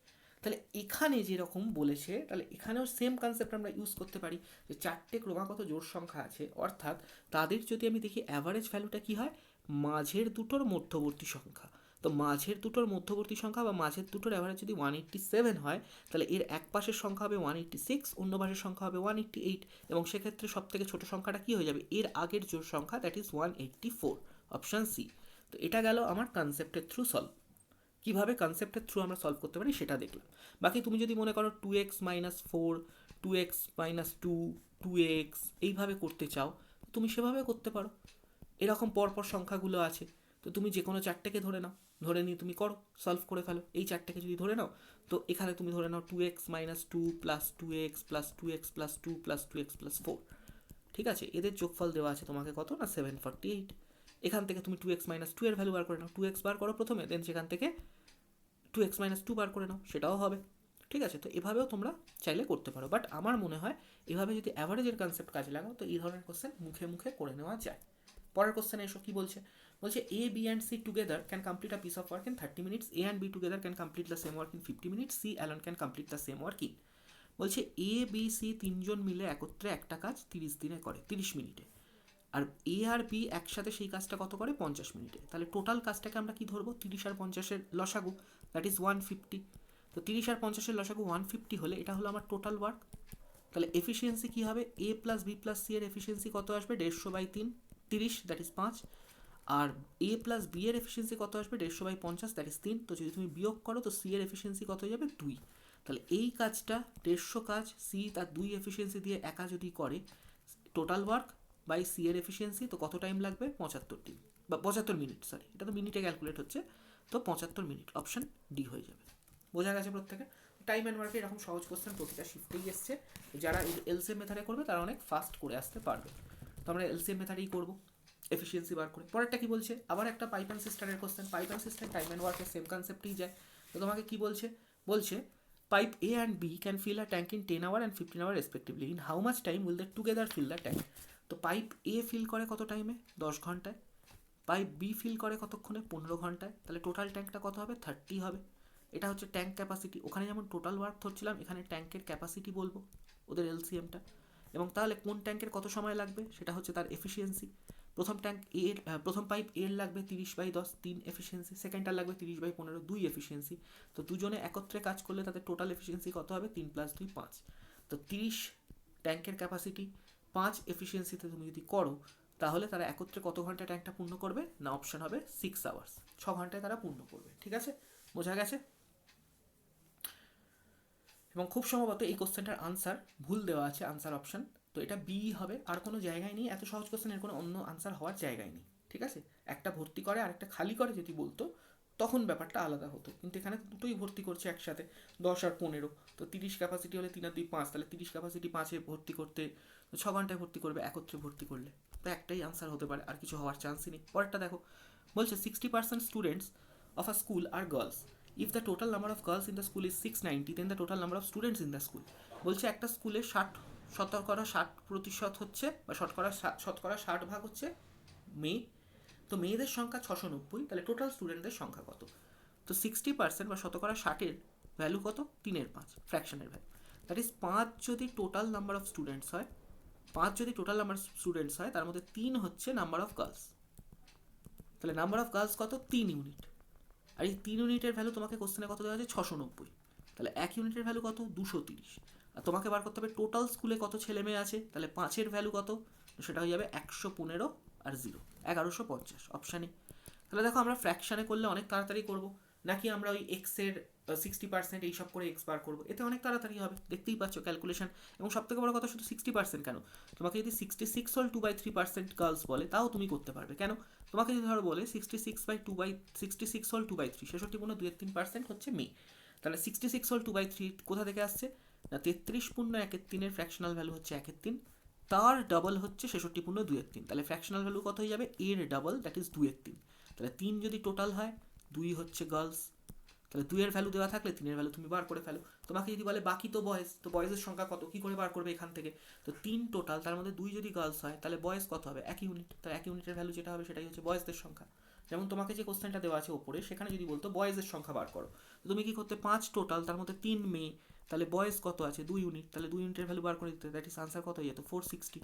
তাহলে এখানে যেরকম বলেছে তাহলে এখানেও সেম কনসেপ্ট আমরা ইউজ করতে পারি, যে চারটে ক্রমাগত জোড় সংখ্যা আছে, অর্থাৎ তাদের যদি আমি দেখি অ্যাভারেজ ভ্যালুটা কী হয়, মাঝের দুটোর মধ্যবর্তী সংখ্যা। তো মাঝের দুটোর মধ্যবর্তী সংখ্যা বা মাঝের দুটোর অ্যাভারেজ যদি 187 হয়, তাহলে এর এক পাশের সংখ্যা হবে 186, অন্য পাশের সংখ্যা হবে 188, এবং সেক্ষেত্রে সব থেকে ছোটো সংখ্যাটা কী হয়ে যাবে, এর আগের জোড় সংখ্যা, দ্যাট ইজ 184, অপশান সি। তো এটা গেল আমার কনসেপ্টের থ্রু সলভ। কীভাবে কনসেপ্টের থ্রু আমরা সলভ করতে পারি সেটা দেখলাম। বাকি তুমি যদি মনে করো 2x-4, 2x-2, 2x এইভাবে করতে চাও তুমি সেভাবে করতে পারো। এরকম পরপর সংখ্যাগুলো আছে, তো তুমি যে কোনো চারটেকে ধরে নাও, ধরে নিয়ে তুমি করো, সলভ করে ফেলো। এই চারটেকে যদি ধরে নাও, তো এখানে তুমি ধরে নাও 2x-2 plus 2x plus 2x plus 2 plus 2x plus 4, ঠিক আছে। এদের যোগফল দেওয়া আছে তোমাকে কত না 748। এখান থেকে তুমি 2x-2 এর ভ্যালু বার করে নাও, 2x বার করো প্রথমে, দেন সেখান থেকে 2x-2 বার করে নাও, সেটাও হবে। ঠিক আছে, তো এভাবেও তোমরা চাইলে করতে পারো, বাট আমার মনে হয় এভাবে যদি অ্যাভারেজের কনসেপ্ট কাজে লাগাও তো এই ধরনের কোশ্চেন মুখে মুখে করে নেওয়া যায়। পরের কোশ্চেনে এসো কি বলছে, বলছে A B and C together can complete a piece of work in 30 minutes, A and B together can complete the same work in 50 minutes, C alone can complete the same work in. বলছে এ বি সি তিনজন মিলে একত্রে একটা কাজ 30 দিনে করে, 30 মিনিটে। আর এ আর বি একসাথে সেই কাজটা কত করে 50 মিনিটে। তাহলে টোটাল কাজটাকে আমরা কি ধরবো, 30 আর 50-এর লসাগু, দ্যাট ইজ 150। তো 30 আর 50-এর লসাগু 150 হলে এটা হলো আমার টোটাল ওয়ার্ক। তাহলে এফিসিয়েন্সি কী হবে, A plus B plus C এর এফিসিয়েন্সি কত আসবে 150/3, 30, দ্যাট ইজ 5। আর এ প্লাস বি এর এফিসিয়েন্সি কত আসবে 150/50, দ্যাট ইজ 3। তো যদি তুমি বিয়োগ করো তো সি এর এফিসিয়েন্সি কত হয়ে যাবে 2। তাহলে এই কাজটা 150 কাজ সি তার 2 এফিসিয়েন্সি দিয়ে একা যদি করে, টোটাল ওয়ার্ক বাই সি এর এফিসিয়েন্সি, তো কত টাইম লাগবে 75 দিন বা 75 মিনিট, সরি এটা তো মিনিটে ক্যালকুলেট হচ্ছে, তো 75 মিনিট, অপশান ডি হয়ে যাবে। বোঝা গেছে প্রত্যেকে? টাইম অ্যান্ড ওয়ার্কে এরকম সহজ কোশ্চেন প্রতিটা শিফটেই এসছে, যারা এলসিএম মেথডে করবে তারা অনেক ফাস্ট করে আসতে পারবে। তো আমরা এলসিএম মেথডেই করবো এফিসিয়েন্সি বার করে। পরেরটা কি বলছে, আবার একটা পাইপ অ্যান্ড সিস্টারের কোশ্চেন। Pipe and cistern time and ওয়ার্কের সেম কনসেপ্টেই যায়। তো তোমাকে কি বলছে, বলছে pipe A and B can fill a tank in 10 hour and 15 hour respectively, in how much time will they together fill the tank. তো পাইপ এ ফিল করে কত টাইমে 10 ঘন্টায়, পাইপ বি ফিল করে কতক্ষণে 15 ঘন্টায়, তাহলে টোটাল ট্যাঙ্কটা কত হবে 30 হবে। এটা হচ্ছে ট্যাঙ্ক ক্যাপাসিটি, ওখানে যেমন টোটাল ওয়ার্ক ধরছিলাম এখানে ট্যাঙ্কের ক্যাপাসিটি বলবো ওদের এলসিএমটা। এবং তাহলে কোন ট্যাঙ্কের কত সময় লাগবে সেটা হচ্ছে তার এফিসিয়েন্সি। প্রথম পাইপ এর লাগবে 30/10, 3 এফিসিয়েন্সি, সেকেন্ডটার লাগবে 30/15, 2 এফিসিয়েন্সি। তো দুজনে একত্রে কাজ করলে তাদের টোটাল এফিসিয়েন্সি কত হবে 3 + 2 5। তো 30 ট্যাঙ্কের ক্যাপাসিটি, 5 এফিসিয়েন্সিতে তুমি যদি করো তাহলে তারা একত্রে কত ঘন্টায় ট্যাঙ্কটা পূর্ণ করবে না, অপশন হবে 6 আওয়ার্স, 6 ঘন্টায় তারা পূর্ণ করবে। ঠিক আছে, বোঝা গেছে? এবং খুব সম্ভবত এই কোশ্চেনটার আনসার ভুল দেওয়া আছে, আনসার অপশন, তো এটা বি হবে, আর কোনো জায়গায় নেই। এত সহজ কোশ্চেন এর কোনো অন্য আনসার হওয়ার জায়গায় নেই। ঠিক আছে, একটা ভর্তি করে আর একটা খালি করে যদি বলতো তখন ব্যাপারটা আলাদা হতো, কিন্তু এখানে দুটোই ভর্তি করছে একসাথে, 10 আর 15। তো 30 ক্যাপাসিটি হলে 3 আর 2 5, তাহলে 30 ক্যাপাসিটি 5-এ ভর্তি করতে 6 ঘন্টায় ভর্তি করবে একত্রে ভর্তি করলে। তো একটাই আনসার হতে পারে, আর কিছু হওয়ার চান্সই নেই। পরেরটা দেখো, বলছে 60% students of a school are girls. If the total number of girls in the school is 690, then the total number of students in the school. বলছে একটা স্কুলে 60% হচ্ছে, বা শতকরা 60 ভাগ হচ্ছে মেয়ে। তো মেয়েদের সংখ্যা 690, তাহলে টোটাল স্টুডেন্টদের সংখ্যা কত? তো 60% বা শতকরা 60-এর ভ্যালু কত? 3/5 ফ্র্যাকশনের ভ্যালু। দ্যাট ইজ 5 যদি টোটাল নাম্বার অফ স্টুডেন্টস হয়, 5 যদি টোটাল নাম্বার অফ স্টুডেন্টস হয়, তার মধ্যে 3 হচ্ছে নাম্বার অফ গার্লস। তাহলে নাম্বার অফ গার্লস কত? 3 ইউনিট। আর এই 3 ইউনিটের ভ্যালু তোমাকে কোশ্চেনে কত দেওয়া আছে? 690। তাহলে 1 ইউনিটের ভ্যালু কত? 230। আর তোমাকে বার করতে হবে টোটাল স্কুলে কত ছেলে মেয়ে আছে, তাহলে 5-এর ভ্যালু কত? সেটা হয়ে যাবে 115 আর 0 1150 অপশানে। তাহলে দেখো আমরা ফ্র্যাকশানে করলে অনেক তাড়াতাড়ি করব, নাকি আমরা ওই এক্সের 60% এইসব করে এক্স বার করবো, এতে অনেক তাড়াতাড়ি হবে, দেখতেই পাচ্ছ ক্যালকুলেশন। এবং সব থেকে বড় কথা, শুধু 60% কেন, তোমাকে যদি 66 হোল 2/3% গার্লস বলে, তাও তুমি করতে পারবে। কেন? তোমাকে যদি ধরো বলে 66 হোল 2/3, 66.2-3% হচ্ছে মেয়ে, তাহলে 66 হোল 2/3 কোথা থেকে আসছে? না, 33.1/3 ফ্র্যাকশনাল ভ্যালু হচ্ছে 1/3, তার ডাবল হচ্ছে 66.2/3। তাহলে ফ্র্যাকশনাল ভ্যালু কত হয়ে যাবে? এর ডাবল, দ্যাট ইজ 2/3। তাহলে 3 যদি টোটাল হয়, 2 হচ্ছে গার্লস। তাহলে 2-এর ভ্যালু দেওয়া থাকলে 3-এর ভ্যালু তুমি বার করে ফেলো। তোমাকে যদি বলে বাকি তো বয়েজ, তো বয়েজের সংখ্যা কত, কী করে বার করবে এখান থেকে? তো 3 টোটাল, তার মধ্যে 2 যদি গার্লস হয়, তাহলে বয়েজ কত হবে? 1 ইউনিট। তাহলে 1 ইউনিটের ভ্যালু যেটা হবে সেটাই হচ্ছে বয়েজদের সংখ্যা। যেমন তোমাকে যে কোশ্চেনটা দেওয়া আছে ওপরে, সেখানে যদি বলতো বয়েজের সংখ্যা বার করো, তো তুমি কি করতে? 5 টোটাল, তার মধ্যে 3 মেয়ে, তাহলে বয়েজ কত আছে? 2 ইউনিট। তাহলে 2 ইউনিটের ভ্যালু বার করে দিতে, দ্যাট ইজ আনসার কত হয়ে যেত? 460।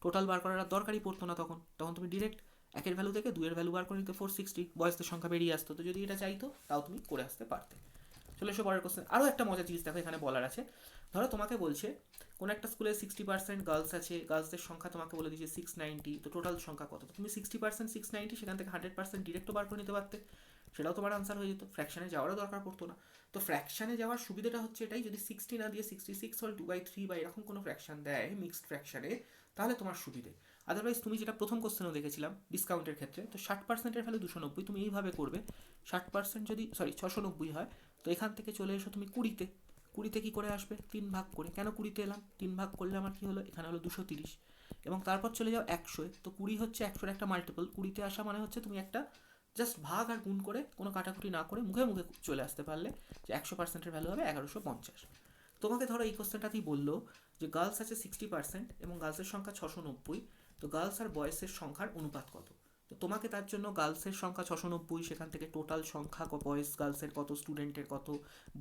টোটাল বার করার আর দরকারই পড়তো না তখন, তুমি ডিরেক্ট 1-এর ভ্যালু থেকে 2-এর ভ্যালু বার করে নিতে, 460 বয়েজদের সংখ্যা বেরিয়ে আসতো। তো যদি এটা চাইতো, তাও তুমি করে আসতে পারতে। চলে এসো পরের কোশ্চেন। আরও একটা মজার জিনিস দেখো এখানে বলার আছে। ধরো তোমাকে বলছে কোনো একটা স্কুলে 60% গার্লস আছে, গার্লসদের সংখ্যা তোমাকে বলে দিয়েছে 690, তো টোটাল সংখ্যা কত? তুমি 60% 690, সেখান থেকে 100% ডিরেক্টও বার করে নিতে পারতে, সেটাও তোমার আনসার হয়ে যেত, ফ্র্যাকশানে যাওয়ারও দরকার পড়তো না। তো ফ্র্যাকশানে যাওয়ার সুবিধাটা হচ্ছে এটাই, যদি 60 না দিয়ে 66 হোল 2/3 বা এরকম কোনো ফ্র্যাকশান দেয় মিক্সড ফ্র্যাকশানে, তাহলে তোমার সুবিধে। আদারওয়াইজ তুমি যেটা প্রথম কোশ্চেনেও দেখেছিলাম ডিসকাউন্টের ক্ষেত্রে, তো 60%-এর ভ্যালু 290, তুমি এইভাবে করবে, 60% যদি 690 হয়, তো এখান থেকে চলে এসো তুমি 20-তে। 20-তে কী করে আসবে? 3 ভাগ করে। কেন 20-তে এলাম? 3 ভাগ করলে আমার কী হলো? এখানে হলো 230। এবং তারপর চলে যাও 100-এ, তো 20 হচ্ছে 100-এর একটা মাল্টিপল। 20-তে আসা মানে হচ্ছে তুমি একটা জাস্ট ভাগ আর গুণ করে, কোনো কাটাকুটি না করে, মুখে মুখে চলে আসতে পারলে যে 100%-এর ভ্যালু হবে 1150। তোমাকে ধরো এই কোশ্চেনটাতেই বললো যে গার্লস আছে 60% এবং গার্লসের সংখ্যা 690, তো গার্লস আর বয়েসের সংখ্যার অনুপাত কত? তো তোমাকে তার জন্য গার্লসের সংখ্যা 690, সেখান থেকে টোটাল সংখ্যা বয়েজ গার্লসের কত, স্টুডেন্টের কত,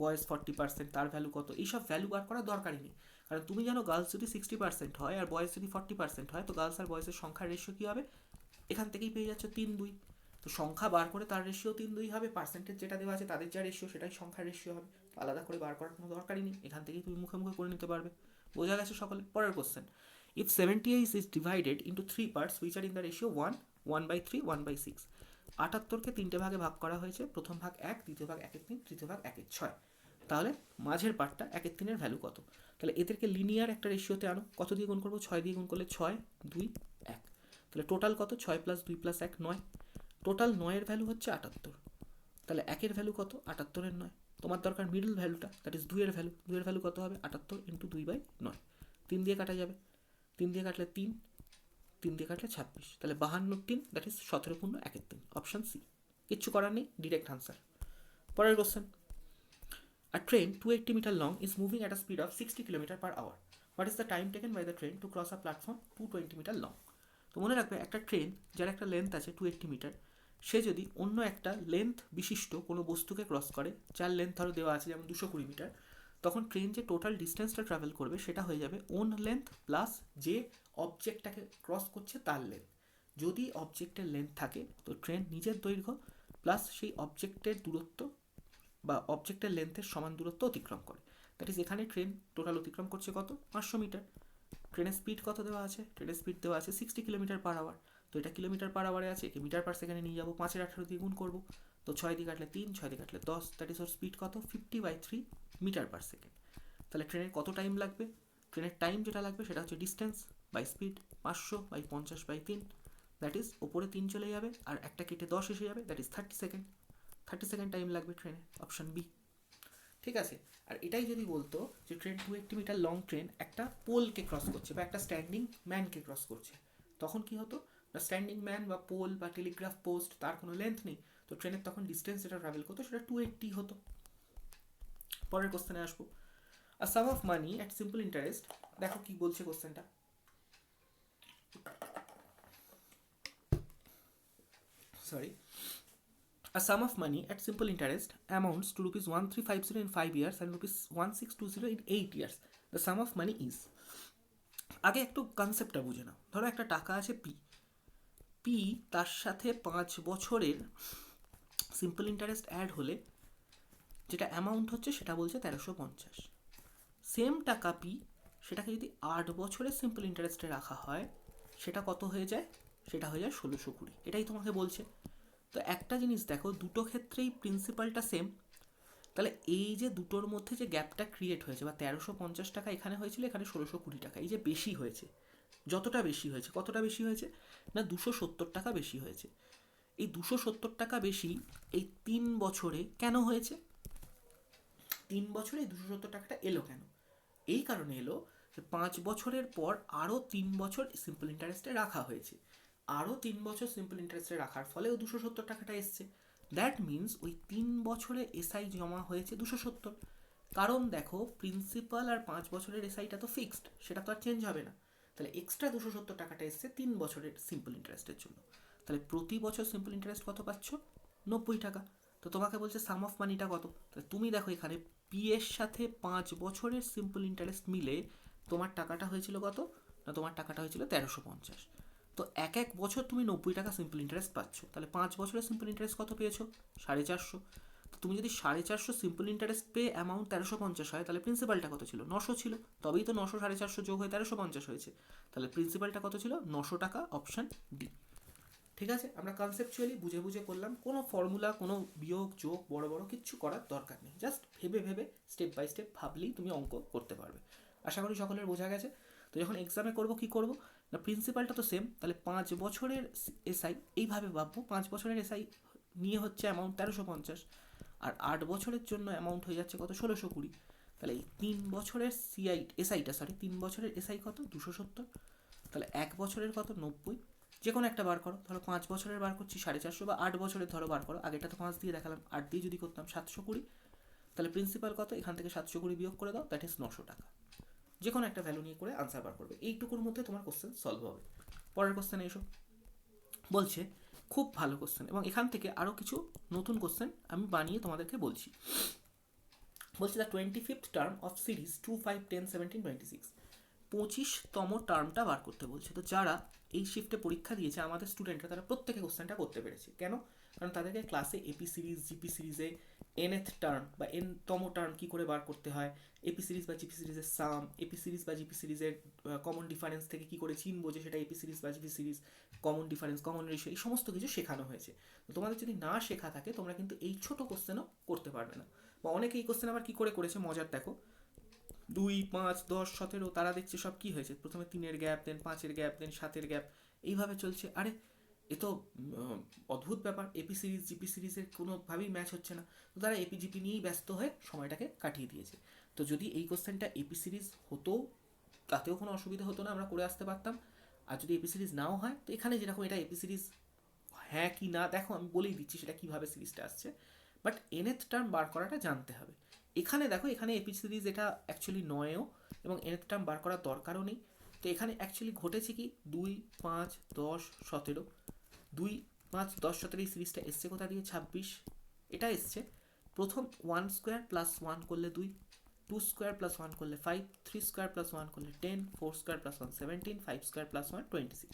বয়েজ 40% তার ভ্যালু কত, এইসব ভ্যালু বার করার দরকারই নেই। কারণ তুমি জানো গার্লস যদি 60% হয় আর বয়েজ যদি 40% হয়, তো গার্লস আর বয়েজের সংখ্যার রেশিও কী হবে? এখান থেকেই পেয়ে যাচ্ছ 3-2। তো সংখ্যা বার করে তার রেশিও 3-2 হবে, পার্সেন্টেজ যেটা দেওয়া আছে তাদের যা রেশিও সেটাই সংখ্যার রেশিও হবে। আলাদা করে বার করার কোনো দরকারই নেই, এখান থেকেই তুমি মুখে মুখে করে নিতে পারবে। বোঝা গেছে সকলে? পরের question, if 78 is divided into 3 parts which are in the ratio 1, 1/3, 1/6। 78-কে 3টে ভাগে ভাগ করা হয়েছে, প্রথম ভাগ 1, দ্বিতীয় ভাগ 1/3, তৃতীয় ভাগ 1/6। তাহলে মাঝের পার্টটা 1/3-এর ভ্যালু কত? তাহলে এদেরকে লিনিয়ার একটা রেশিওতে আনো। কত দিয়ে গুণ করবো? 6 দিয়ে গুণ করলে 6, 2, 1। তাহলে টোটাল কত? 6 + 2 + 1, 9। টোটাল 9-এর ভ্যালু হচ্ছে 78। তাহলে 1-এর ভ্যালু কত? 78-এর 9। তোমার দরকার মিডল ভ্যালুটা, দ্যাট ইজ 2-এর ভ্যালু। 2-এর ভ্যালু কত হবে? 78 × 2/9। 3 দিয়ে কাটা যাবে, 3 দিয়ে কাটলে 3, 3 দিয়ে কাটলে 26, তাহলে 52 দ্যাট ইজ 17.1/3, অপশান সি। কিচ্ছু করার নেই, ডিরেক্ট আনসার। পরের question, a train 280 metre long is moving at a speed of 60 km/h। What is the time taken by the train to cross a platform 220 metre long? তো মনে রাখবে, একটা ট্রেন যার একটা লেন্থ আছে 280 মিটার, সে যদি অন্য একটা লেন্থ বিশিষ্ট কোনো বস্তুকে ক্রস করে, যার লেন্থ ধরো দেওয়া আছে যেমন 220 মিটার, তখন ট্রেন যে টোটাল ডিস্টেন্সটা ট্রাভেল করবে সেটা হয়ে যাবে ওন লেন্থ প্লাস যে অবজেক্টটাকে ক্রস করছে তার লেন্থ। যদি অবজেক্টের লেন্থ থাকে, তো ট্রেন নিজের দৈর্ঘ্য প্লাস সেই অবজেক্টের দূরত্ব বা অবজেক্টের লেন্থের সমান দূরত্ব অতিক্রম করে। দ্যাট ইজ এখানে ট্রেন টোটাল অতিক্রম করছে কত? 500 মিটার। ট্রেনের স্পিড কত দেওয়া আছে? ট্রেনের স্পিড দেওয়া আছে 60 km/h। তো এটা km/h আছে, একে মিটার/সেকেন্ডে নিয়ে যাবো, 5-18 দিয়ে গুণ করবো, তো 6 দিয়ে কাটলে 3, 6 দিয়ে কাটলে 10, দ্যাট ইজ ওর স্পিড কত? 50/3 মিটার/সেকেন্ড। তাহলে ট্রেনের কত টাইম লাগবে? ট্রেনের টাইম যেটা লাগবে সেটা হচ্ছে distance by speed, 500/50/3, that is ওপরে 3 চলে যাবে আর একটা কেটে 10 এসে যাবে, that is 30 second. 30 second time লাগবে ট্রেনে, অপশন বি। ঠিক আছে। আর এটাই যদি বলতো যে ট্রেন 280 মিটার লং ট্রেন একটা পোলকে ক্রস করছে বা একটা স্ট্যান্ডিং ম্যানকে ক্রস করছে, তখন কি হতো না স্ট্যান্ডিং ম্যান বা পোল বা টেলিগ্রাফ পোস্ট তার কোনো লেন্থ নেই, তো ট্রেনের তখন ডিস্টেন্স যেটা ট্রাভেল করতো সেটা 280 হতো। পরের কোশ্চেনে আসবো। A sum of money at simple interest, দেখো কি বলছে কোশ্চেনটা। Sorry, a sum of money at simple interest amounts to rupees 1350 in 5 years and rupees 1620 in 8 years. The sum of money is, আগে একটু কনসেপ্টটা বুঝে নাও। ধরো একটা টাকা আছে পি, পি তার সাথে 5 বছরের সিম্পল ইন্টারেস্ট অ্যাড হলে যেটা অ্যামাউন্ট হচ্ছে সেটা বলছে 1350। সেম টাকা পি, সেটাকে যদি 8 বছরের সিম্পল ইন্টারেস্টে রাখা হয় সেটা কত হয়ে যায়, সেটা হয়ে যায় 1620। এটাই তোমাকে বলছে। তো একটা জিনিস দেখো, দুটো ক্ষেত্রেই প্রিন্সিপালটা সেম, তাহলে এই যে দুটোর মধ্যে যে গ্যাপটা ক্রিয়েট হয়েছে বা 1350 টাকা এখানে হয়েছিল, এখানে 1620 টাকা, এই যে বেশি হয়েছে, যতটা বেশি হয়েছে, কতটা বেশি হয়েছে না 270 টাকা বেশি হয়েছে। এই 270 টাকা বেশি এই 3 বছরে কেন হয়েছে? 3 বছরে এই 270 টাকাটা এলো কেন? এই কারণে এলো যে 5 বছরের পর আরও 3 বছর সিম্পল ইন্টারেস্টে রাখা হয়েছে, আরও 3 বছর সিম্পল ইন্টারেস্টে রাখার ফলে ওই 270 টাকাটা এসছে। দ্যাট মিনস ওই 3 বছরে এসআই জমা হয়েছে 270। কারণ দেখো প্রিন্সিপাল আর 5 বছরের এসআইটা তো ফিক্সড, সেটা তো আর চেঞ্জ হবে না। তাহলে এক্সট্রা 270 টাকাটা এসছে 3 বছরের সিম্পল ইন্টারেস্টের জন্য। তাহলে প্রতি বছর সিম্পল ইন্টারেস্ট কত পাচ্ছ? 90 টাকা। তো তোমাকে বলছে সাম অফ মানিটা কত, তাহলে তুমি দেখো এখানে পি এর সাথে 5 বছরের সিম্পল ইন্টারেস্ট মিলে তোমার টাকাটা হয়েছিল কত না, তোমার টাকাটা হয়েছিল 1350। তো এক এক বছর তুমি 90 টাকা সিম্পল ইন্টারেস্ট পাচ্ছ, তাহলে 5 বছরের সিম্পল ইন্টারেস্ট কত পেয়েছো? 450। তো তুমি যদি 450 সিম্পল ইন্টারেস্ট পেয়ে অ্যামাউন্ট 1350 হয়, তাহলে প্রিন্সিপালটা কত ছিল? 900 ছিল। তবেই তো 900 450 যোগ হয়ে 1350 হয়েছে। তাহলে প্রিন্সিপালটা কত ছিল? 900 টাকা, অপশন ডি। ঠিক আছে, আমরা কনসেপচুয়ালি বুঝে বুঝে করলাম, কোনো ফর্মুলা, কোনো বিয়োগ যোগ বড় বড় কিচ্ছু করার দরকার নেই, জাস্ট ভেবে ভেবে স্টেপ বাই স্টেপ ভাবলেই তুমি অঙ্ক করতে পারবে। আশা করি সকলের বোঝা গেছে। তো যখন এক্সামে করবো কি করবো না, প্রিন্সিপালটা তো সেম, তাহলে 5 বছরের এসআই এইভাবে ভাববো, 5 বছরের এসআই নিয়ে হচ্ছে অ্যামাউন্ট 1350, আর 8 বছরের জন্য অ্যামাউন্ট হয়ে যাচ্ছে কত? 1620। তাহলে এই 3 বছরের সিআই এসআইটা, সরি 3 বছরের এসআই কত? 270। তাহলে 1 বছরের কত? 90। যে কোনো একটা বার করো, ধরো 5 বছরের বার করছি 450, বা 8 বছরের ধরো বার করো, আগেটা তো 5 দিয়ে দেখালাম, 8 দিয়ে যদি করতাম 720। তাহলে প্রিন্সিপাল কত? এখান থেকে 720 বিয়োগ করে দাও, দ্যাট ইজ 900 টাকা। যে কোনো একটা ভ্যালু নিয়ে করে আনসার বার করবে, এইটুকুর মধ্যে তোমার কোশ্চেন সলভ হবে। পরের কোশ্চেনে এসো। বলছে খুব ভালো কোশ্চেন, এবং এখান থেকে আরও কিছু নতুন কোশ্চেন আমি বানিয়ে তোমাদেরকে বলছি। বলছে the 25th term of series 2, 5, 10, 17, 26, 25তম টার্মটা বার করতে বলছে। তো যারা এই শিফটে পরীক্ষা দিয়েছে আমাদের স্টুডেন্টরা, তারা প্রত্যেকে কোশ্চেনটা করতে পেরেছে। কেন? কারণ তাদেরকে ক্লাসে এপি সিরিজ, জিপি সিরিজে এনএথ টার্ম বা এনতম টার্ম কী করে বার করতে হয়, এপি সিরিজ বা জিপি সিরিজের সাম, এপি সিরিজ বা জিপি সিরিজের কমন ডিফারেন্স থেকে কী করে চিনবো যে সেটা এপি সিরিজ বা GP series, common difference, common ratio, এই সমস্ত কিছু শেখানো হয়েছে। তো তোমাদের যদি না শেখা থাকে তোমরা কিন্তু এই ছোটো কোশ্চেনও করতে পারবে না। বা অনেকে এই কোশ্চেন আবার কী করে করেছে মজার দেখো, 2, 5, 10, 17, তারা দেখছে সব কি হয়েছে, প্রথমে 3-এর গ্যাপ, দেন 5-এর গ্যাপ, দেন 7-এর গ্যাপ, এইভাবে চলছে। আরে এ তো অদ্ভুত ব্যাপার, এপি সিরিজ জিপি সিরিজের কোনোভাবেই ম্যাচ হচ্ছে না। তো তারা এপি জিপি নিয়েই ব্যস্ত হয়ে সময়টাকে কাটিয়ে দিয়েছে। তো যদি এই কোশ্চেনটা এপি সিরিজ হতো তাতেও কোনো অসুবিধা হতো না, আমরা করে আসতে পারতাম। আর যদি এপি সিরিজ নাও হয়, তো এখানে যেরকম এটা এপি সিরিজ হ্যাঁ কি না দেখো আমি বলেই দিচ্ছি সেটা কীভাবে সিরিজটা আসছে, বাট এনএথ টার্ম বার করাটা জানতে হবে। এখানে দেখো, এখানে এপি সিরিজ এটা অ্যাকচুয়ালি নয়ও, এবং এনএথ টার্ম বার করার দরকারও নেই। তো এখানে অ্যাকচুয়ালি ঘটেছে কি, 2, 5, 10, 17, 2, 5, 10, 17 এই সিরিজটা এসছে কোথা দিয়ে? 26। এটা এসছে প্রথম 1 স্কোয়ার প্লাস 1 করলে 2, 2 স্কোয়ার প্লাস 1 করলে 5, 3 স্কোয়ার প্লাস 1 করলে 10, 4 স্কোয়ার প্লাস 1 17, 5 স্কোয়ার প্লাস 1 26।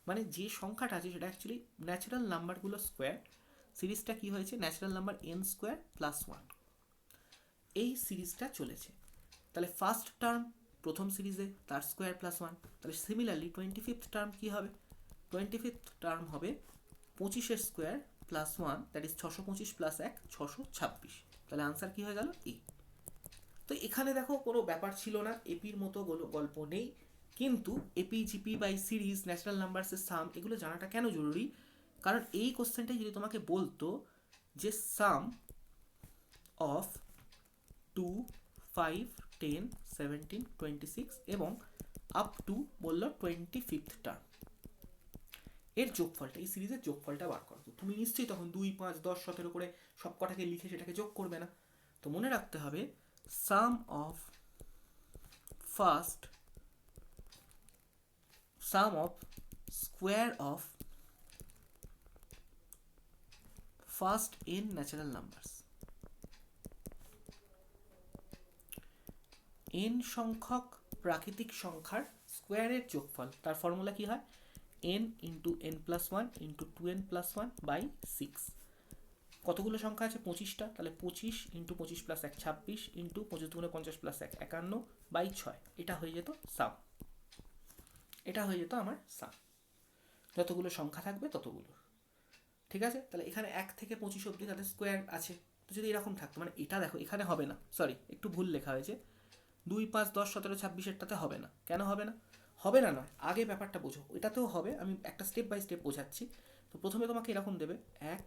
মানে যে সংখ্যাটা আছে সেটা অ্যাকচুয়ালি ন্যাচারাল নাম্বারগুলো স্কোয়ার। সিরিজটা কি হয়েছে? Natural number N square plus 1, এই সিরিজটা চলেছে। তাহলে ফার্স্ট টার্ম প্রথম সিরিজে তার স্কোয়ার প্লাস 1, তাহলে সিমিলারলি 25th টার্ম কী হবে? 25th টার্ম হবে 25-এর square plus 1, that is 625 plus 1 626। তাহলে আনসার কী হয়ে গেল? এ। তো এখানে দেখো কোনো ব্যাপার ছিল না, এপির মতো গল্প নেই। কিন্তু AP GP by series, natural নাম্বারসের সাম, এগুলো জানাটা কেন জরুরি? কারণ এই কোশ্চেনটাই যদি তোমাকে বলতো যে সাম অফ 2, 5, 10, 17, 26 এবং আপ টু বললো 25th টার্ম, এর যোগফলটা, এই সিরিজের যোগফলটা বার করো। তুমি নিশ্চয়ই তখন 2, 5, 10, 17 করে সব কটাকে লিখে সেটাকে যোগ করবে না। তো মনে রাখতে হবে sum of first, sum of square of first n natural numbers, n সংখ্যক প্রাকৃতিক সংখ্যার স্কোয়ারের যোগফল, তার ফর্মুলা কি হয়, n into n plus one into 2n plus one by 6। কতগুলো সংখ্যা আছে, 25টা, তাহলে 25 ইন্টু 25 প্লাস 1 26 ইন্টু 25 দুগুণে 50 প্লাস 1 51 বাই 6, এটা হয়ে যেত সাম, এটা হয়ে যেত আমার সাম, যতগুলো সংখ্যা থাকবে ততগুলো। ঠিক আছে, তাহলে এখানে 1 থেকে 25 অবধি তাদের স্কোয়ার আছে। তো যদি এরকম থাকতো, মানে এটা দেখো এখানে হবে না, সরি একটু ভুল লেখা হয়েছে, 2, 5, 10, 17, 26 হবে না। কেন হবে না? হবে না নয়, আগে ব্যাপারটা বোঝো, এটাতেও হবে, আমি একটা স্টেপ বাই স্টেপ বোঝাচ্ছি। তো প্রথমে তোমাকে এরকম দেবে 1,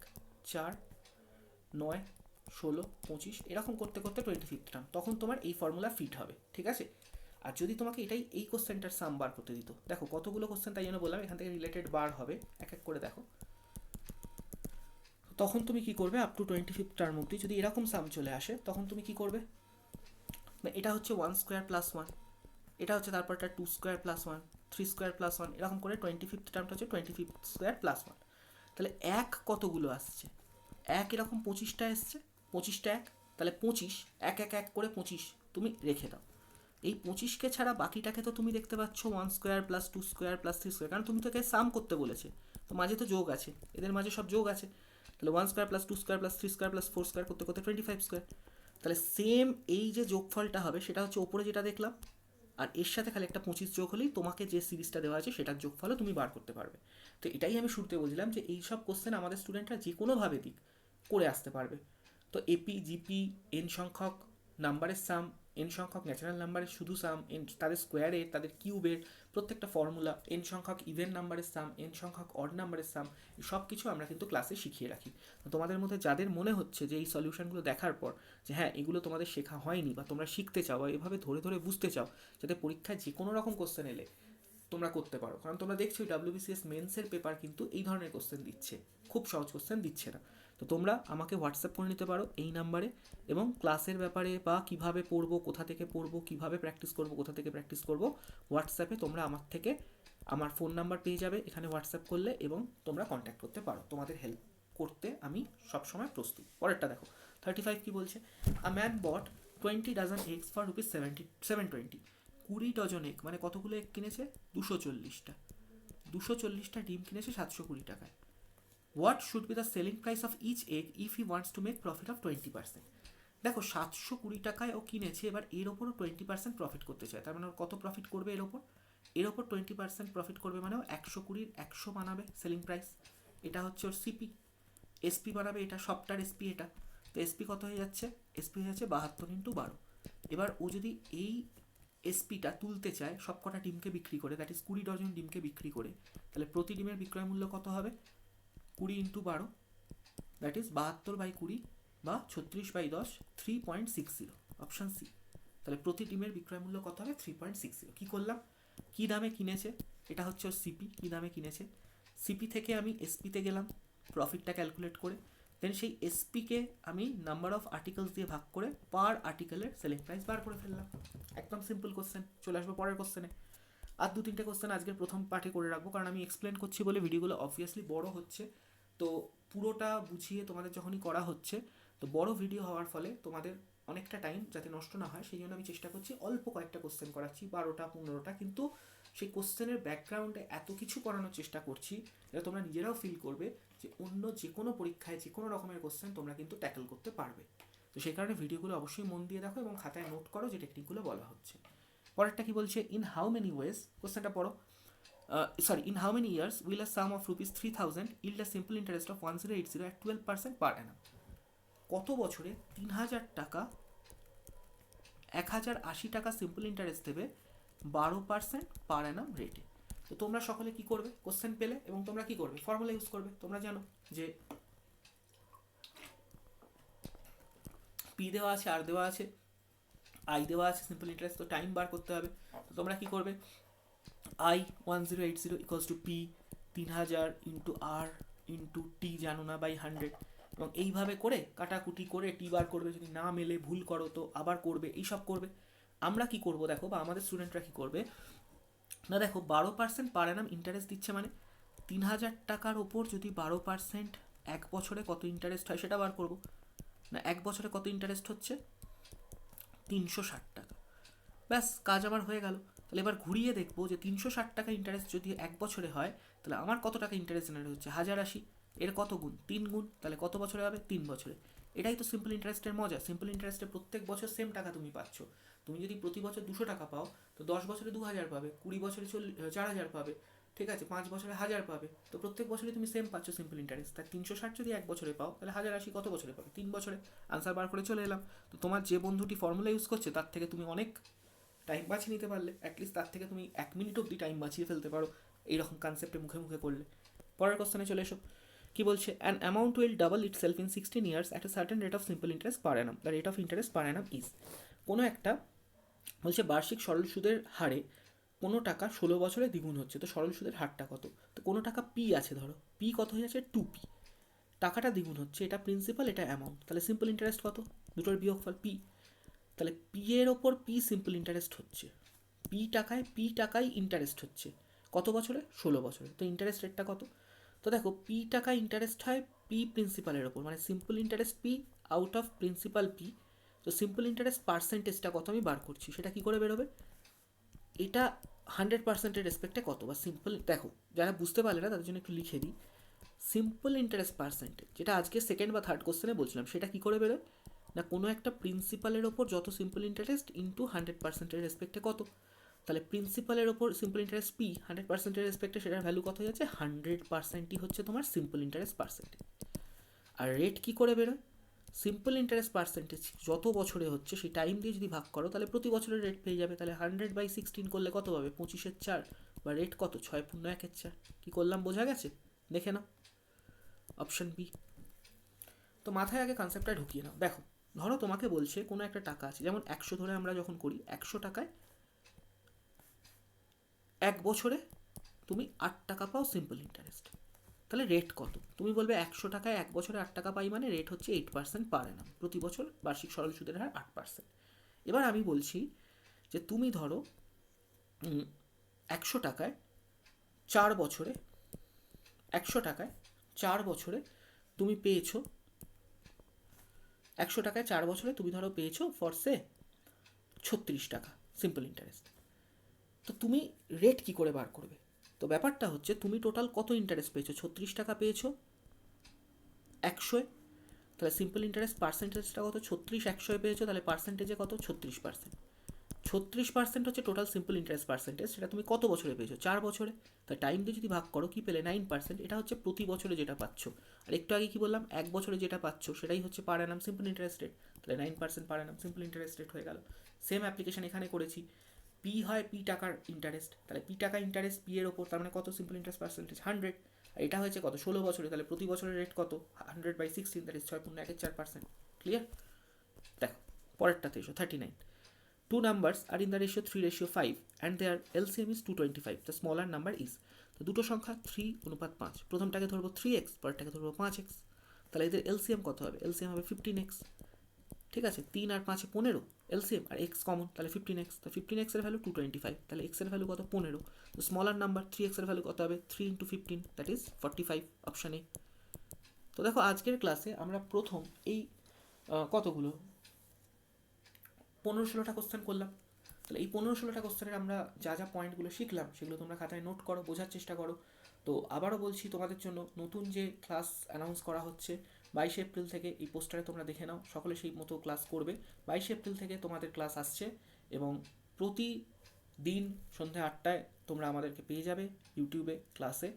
4, 9, 16, 25, এরকম করতে করতে 25th টার্ম, তখন তোমার এই ফর্মুলা ফিট হবে। ঠিক আছে, আর যদি তোমাকে এটাই এই কোশ্চেনটার সাম বার করতে দিত, দেখো কতগুলো কোশ্চেন, তাই জন্য বললাম এখান থেকে রিলেটেড বার হবে, এক এক করে দেখো। তখন তুমি কি করবে, আপ টু 25th টার্ম অবধি যদি এরকম সাম চলে আসে, তখন তুমি কি করবে, এটা হচ্ছে 1 স্কোয়ার প্লাস 1, এটা হচ্ছে তারপরটা 2 স্কোয়ার প্লাস 1, 3 স্কোয়ার প্লাস 1, এরকম করে 25th টার্মটা হচ্ছে 25 স্কোয়ার প্লাস 1। তাহলে এক কতগুলো আসছে, এক এরকম 25টা এসছে, 25টা এক, তাহলে 25 এক এক এক করে 25 তুমি রেখে দাও। এই 25কে ছাড়া বাকিটাকে তো তুমি দেখতে পাচ্ছ 1 square plus 2 square plus 3 square, কারণ তুমি তোকে সাম করতে বলেছে, তো মাঝে তো যোগ আছে, এদের মাঝে সব যোগ আছে। তাহলে 1 square plus 2 square plus 3 square plus 4 square করতে করতে 25 স্কোয়ার। তাহলে সেম এই যে যোগফলটা হবে সেটা হচ্ছে ওপরে যেটা দেখলাম, আর এর সাথে খালি একটা 25 যোগ হলেই তোমাকে যে সিরিজটা দেওয়া আছে সেটার যোগফলও তুমি বার করতে পারবে। তো এটাই আমি শুরুতে বলছিলাম যে এই সব কোশ্চেন আমাদের স্টুডেন্টরা যে কোনোভাবে দিক করে আসতে পারবে। তো এপি, জিপি, এন সংখ্যক নাম্বারের সাম, এন সংখ্যক ন্যাচারাল নাম্বারের শুধু সাম, এন তাদের স্কোয়ারের, তাদের কিউবের প্রত্যেকটা ফর্মুলা, এন সংখ্যক ইভেন নাম্বারের সাম, এন সংখ্যক অড নাম্বারের সাম, সব কিছু আমরা কিন্তু ক্লাসে শিখিয়ে রাখি। তো তোমাদের মধ্যে যাদের মনে হচ্ছে যে এই সলিউশনগুলো দেখার পর যে হ্যাঁ এগুলো তোমাদের শেখা হয়নি বা তোমরা শিখতে চাও বা এভাবে ধরে ধরে বুঝতে চাও, যাতে পরীক্ষায় যে কোনো রকম কোশ্চেন এলে তোমরা করতে পারো, কারণ তোমরা দেখছো ডাব্লিউবিসিএস মেন্সের পেপার কিন্তু এই ধরনের কোশ্চেন দিচ্ছে, খুব সহজ কোশ্চেন দিচ্ছে না। তো তোমরা আমাকে হোয়াটসঅ্যাপ করে নিতে পারো এই নাম্বারে, এবং ক্লাসের ব্যাপারে বা কিভাবে পড়বো, কোথা থেকে পড়বো, কিভাবে প্র্যাকটিস করবো, কোথা থেকে প্র্যাকটিস করবো, হোয়াটসঅ্যাপে তোমরা আমার থেকে, আমার ফোন নাম্বার পেয়ে যাবে এখানে হোয়াটসঅ্যাপ করলে, এবং তোমরা কন্ট্যাক্ট করতে পারো, তোমাদের হেল্প করতে আমি সবসময় প্রস্তুত। পরেরটা দেখো 35 কি বলছে, a man bought 20 dozen eggs for rupees 720, 20 dozen egg মানে কতগুলো এগ কিনেছে, 240টা, 240টা ডিম কিনেছে 720 টাকায়। What should be the selling price of each egg if he wants to make profit of 20%। দেখো 720 টাকায় ও কিনেছে, এবার এর ওপরও 20% প্রফিট করতে চায়, তার মানে ওর কত প্রফিট করবে, এর ওপর 20% প্রফিট করবে, মানে ও 120 100 বানাবে সেলিং প্রাইস, এটা হচ্ছে ওর সিপি। এসপি বানাবে, এটা সবটার এসপি এটা, তো এসপি কত হয়ে যাচ্ছে, এসপি হয়ে যাচ্ছে 72 ইন্টু 12। এবার ও যদি এই এসপিটা তুলতে চায় সব কটা ডিমকে বিক্রি করে, দ্যাট ইজ 20 ডজন ডিমকে বিক্রি করে, তাহলে প্রতি ডিমের বিক্রয় মূল্য কত হবে, 20 ইন্টু 12, দ্যাট ইজ 72/20 বা 36/10, 3.60, অপশান সি। তাহলে প্রতি ডিমের বিক্রয় মূল্য কত হবে, 3.60। কী করলাম, কী দামে কিনেছে, এটা হচ্ছে ওর সিপি, কী দামে কিনেছে, সিপি থেকে আমি এসপিতে গেলাম প্রফিটটা ক্যালকুলেট করে, দেন সেই এসপিকে আমি নাম্বার অফ আর্টিকেলস দিয়ে ভাগ করে পার আর্টিকেলের সেলিং প্রাইস বার করে ফেললাম। একদম সিম্পল কোশ্চেন। চলে আসবো পরের কোশ্চেনে। আর 2-3টে কোশ্চেন আজকের প্রথম পার্টে করে রাখবো, কারণ আমি এক্সপ্লেন করছি বলে ভিডিওগুলো অবভিয়াসলি বড় হচ্ছে, তো পুরোটা বুঝিয়ে তোমাদের যখনই করা হচ্ছে, তো বড় ভিডিও হওয়ার ফলে তোমাদের অনেকটা টাইম যাতে নষ্ট না হয়, সেই জন্য আমি চেষ্টা করছি অল্প কয়েকটা কোশ্চেন করাচ্ছি, 12টা 15টা, কিন্তু সেই কোশ্চেনের ব্যাকগ্রাউন্ডে এত কিছু করানোর চেষ্টা করছি যাতে তোমরা নিজেরাও ফিল করবে যে অন্য যে কোনো পরীক্ষায় যে কোনো রকমের কোশ্চেন তোমরা কিন্তু ট্যাকল করতে পারবে। তো সেই কারণে ভিডিওগুলো অবশ্যই মন দিয়ে দেখো এবং খাতায় নোট করো যে টেকনিকগুলো বলা হচ্ছে। পরেরটা কি বলছে, ইন হাউ মেনি ওয়েজ, কোশ্চেনটা পড়ো, in how many years will a sum of rupees 3000 yield a simple interest of 1080 at 12% per annum। কত বছরে 3000 টাকা 1080 টাকা সিম্পল ইন্টারেস্ট দেবে 12% পার অ্যানাম রেটে। তো তোমরা সকলে কি করবে, কোশ্চেন পেলে এবং তোমরা কি করবে, ফর্মুলা ইউজ করবে। তোমরা জানো যে পি দেওয়া আছে, আর দেওয়া আছে, আই দেওয়া আছে, সিম্পল ইন্টারেস্ট। তো টাইম বার করতে হবে। তো তোমরা কি করবে, I 1080 equals to P 3000 into R into T জানো না বাই 100, এবং এইভাবে করে কাটাকুটি করে টি বার করবে। যদি না মেলে, ভুল করো তো আবার করবে, এইসব করবে। আমরা কি করব দেখো, বা আমাদের স্টুডেন্টরা কি করবে না, দেখো 12% পার অ্যানাম ইন্টারেস্ট দিচ্ছে, মানে 3000 টাকার ওপর যদি 12% এক বছরে কত ইন্টারেস্ট হয় সেটা বার করব। না, এক বছরে কত ইন্টারেস্ট হচ্ছে, 360 টাকা। ব্যাস, কাজ আমার হয়ে গেল। তাহলে এবার ঘুরিয়ে দেখবো যে 360 টাকা ইন্টারেস্ট যদি এক বছরে হয়, তাহলে আমার কত টাকা ইন্টারেস্ট জেনারেট হচ্ছে, 1080। এর কত গুণ, 3 গুণ। তাহলে কত বছরে হবে, 3 বছরে। এটাই তো সিম্পল ইন্টারেস্টের মজা। সিম্পল ইন্টারেস্টে প্রত্যেক বছর সেম টাকা তুমি পাচ্ছ। তুমি যদি প্রতি বছর 200 টাকা পাও, তো 10 বছরে 2000 পাবে, 20 বছরে 4000 পাবে, ঠিক আছে, 5 বছরে 1000 পাবে। তো প্রত্যেক বছরে তুমি সেম পাচ্ছ সিম্পল ইন্টারেস্ট। তাই 360 যদি এক বছরে পাও, তাহলে 1080 কত বছরে পাবে, 3 বছরে। আনসার বার করে চলে এলাম। তো তোমার যে বন্ধুটি ফর্মুলা ইউজ করছে তার থেকে তুমি অনেক টাইম বাঁচিয়ে নিতে পারলে। অ্যাটলিস্ট তার থেকে তুমি 1 মিনিট অবধি টাইম বাঁচিয়ে ফেলতে পারো এইরকম কনসেপ্টে মুখে মুখে করলে। পরের কোশ্চেনে চলে এসো। কি বলছে, an amount will double it self in 16 years at a certain rate of simple interest per Anam. The rate of interest per Anam is. কোনো একটা বলছে বার্ষিক সরল সুদের হারে কোনো টাকা 16 বছরে দ্বিগুণ হচ্ছে। তো সরল সুদের হারটা কত, তো কোনো টাকা পি আছে, ধরো পি কত হয়ে যাচ্ছে, 2p। টাকাটা দ্বিগুণ হচ্ছে, এটা প্রিন্সিপাল, এটা অ্যামাউন্ট। তাহলে সিম্পল ইন্টারেস্ট কত, দুটোর বিয়োগফল পি। তাহলে পি এর ওপর পি সিম্পল ইন্টারেস্ট হচ্ছে, পি টাকায় ইন্টারেস্ট হচ্ছে কত বছরে, 16 বছরে। তো ইন্টারেস্ট রেটটা কত, তো দেখো পি টাকা ইন্টারেস্ট হয় পি প্রিন্সিপালের ওপর, মানে simple interest P out of principal P. তো সিম্পল ইন্টারেস্ট পার্সেন্টেজটা কত আমি বার করছি, সেটা কি করে বেরোবে, এটা 100%-এর রেসপেক্টে কত, বা সিম্পল, দেখো যারা বুঝতে পারলে না তাদের জন্য একটু লিখে দিই। সিম্পল ইন্টারেস্ট পার্সেন্টেজ, যেটা আজকে সেকেন্ড বা থার্ড কোশ্চেনে বলছিলাম, সেটা কি করে বেরোয় না, কোনো একটা প্রিন্সিপালের ওপর যত সিম্পল ইন্টারেস্ট ইন্টু 100%-এর রেসপেক্টে কত। তাহলে প্রিন্সিপালের ওপর সিম্পল ইন্টারেস্ট পি 100%-এর রেসপেক্টে, সেটার ভ্যালু কত হয়ে যাচ্ছে, 100%ই হচ্ছে তোমার সিম্পল ইন্টারেস্ট পার্সেন্টেজ। আর রেট কি করে বেরোয়, সিম্পল ইন্টারেস্ট পার্সেন্টেজ যত বছরে হচ্ছে সেই টাইম দিয়ে যদি ভাগ করো, তাহলে প্রতি বছরের রেট পেয়ে যাবে। তাহলে 100/16 করলে কত পাবে, 25/4, বা রেট কত, 6.1/4। কী করলাম বোঝা গেছে, দেখে নাও অপশন বি। তো মাথায় আগে কনসেপ্টটা ঢুকিয়ে নাও। দেখো, ধরো তোমাকে বলছে কোনো একটা টাকা আছে, যেমন 100 ধরে আমরা যখন করি, 100 টাকায় এক বছরে তুমি 8 টাকা পাও সিম্পল ইন্টারেস্ট। তাহলে রেট কত, তুমি বলবে 100 টাকায় এক বছরে 8 টাকা পাই, মানে রেট হচ্ছে 8% পার অ্যানাম, প্রতি বছর বার্ষিক সরল সুদের হার 8%। এবার আমি বলছি যে তুমি ধরো 100 টাকায় 4 বছরে, 100 টাকায় 4 বছরে তুমি পেয়েছো, 100 টাকায় 4 বছরে তুমি ধরো পেয়েছো ফর সে 36 টাকা সিম্পল ইন্টারেস্ট। তো তুমি রেট কি করে বার করবে, তো ব্যাপারটা হচ্ছে তুমি টোটাল কত ইন্টারেস্ট পেয়েছো, 36 টাকা পেয়েছো 100-এ। তাহলে সিম্পল ইন্টারেস্ট পার্সেন্টেজটা কত, 36 100-এ পেয়েছো, তাহলে পার্সেন্টেজে কত, 36%। 36% হচ্ছে টোটাল সিম্পল ইন্টারেস্ট পার্সেন্টেজ, সেটা তুমি কত বছরে পেয়েছো, 4 বছরে। তাই টাইম দিয়ে যদি ভাগ করো, কি পেলে, 9%। এটা হচ্ছে প্রতি বছরে যেটা পাচ্ছ। আর একটু আগে কি বললাম, এক বছরে যেটা পাচ্ছ সেটাই হচ্ছে পার অ্যানাম সিম্পল ইন্টারেস্ট রেট। তাহলে 9% পার অ্যানাম সিম্পল ইন্টারেস্ট রেট হয়ে গেল। সেম অ্যাপ্লিকেশন এখানে করেছি। পি হয় পি টাকার ইন্টারেস্ট, তাহলে পি টাকা ইন্টারেস্ট পি এর ওপর, তার মানে কত, সিম্পল ইন্টারেস্ট পার্সেন্টেজ 100। আর এটা হয়েছে কত, 16 বছরে, তাহলে প্রতি বছরের রেট কত, 100/16, দ্যাট ইজ 6.1/4%। ক্লিয়ার। দেখো পরেরটাতে এসো, 39. Two numbers are in the ratio 3:5 and their LCM is 225. The smaller number is, তো দুটো সংখ্যা 3:5, প্রথমটাকে ধরবো 3x, পরেরটাকে ধরবো 5x। তাহলে এদের এলসিএম কত হবে, এলসিএম হবে 15x। ঠিক আছে, 3 আর 5 15 এলসিএম, আর x কমন, তাহলে 15x। তো 15x এর ভ্যালু 225, তাহলে x এর ভ্যালু কত, 15। তো স্মলার নাম্বার 3x এর ভ্যালু কত হবে, 3 × 15, দ্যাট ইজ 45, অপশন এ। তো দেখো আজকের ক্লাসে আমরা প্রথম এই কতগুলো 15-16টা কোশ্চেন করলাম। তাহলে এই 15-16টা কোশ্চেনের আমরা যা যা পয়েন্টগুলো শিখলাম সেগুলো তোমরা খাতায় নোট করো, বোঝার চেষ্টা করো। তো আবারও বলছি, তোমাদের জন্য নতুন যে ক্লাস অ্যানাউন্স করা হচ্ছে 22 এপ্রিল থেকে, এই পোস্টারে তোমরা দেখে নাও, সকলে সেই মতো ক্লাস করবে। 22 এপ্রিল থেকে তোমাদের ক্লাস আসছে, এবং প্রতিদিন সন্ধ্যে 8টায় তোমরা আমাদেরকে পেয়ে যাবে ইউটিউবে ক্লাসে।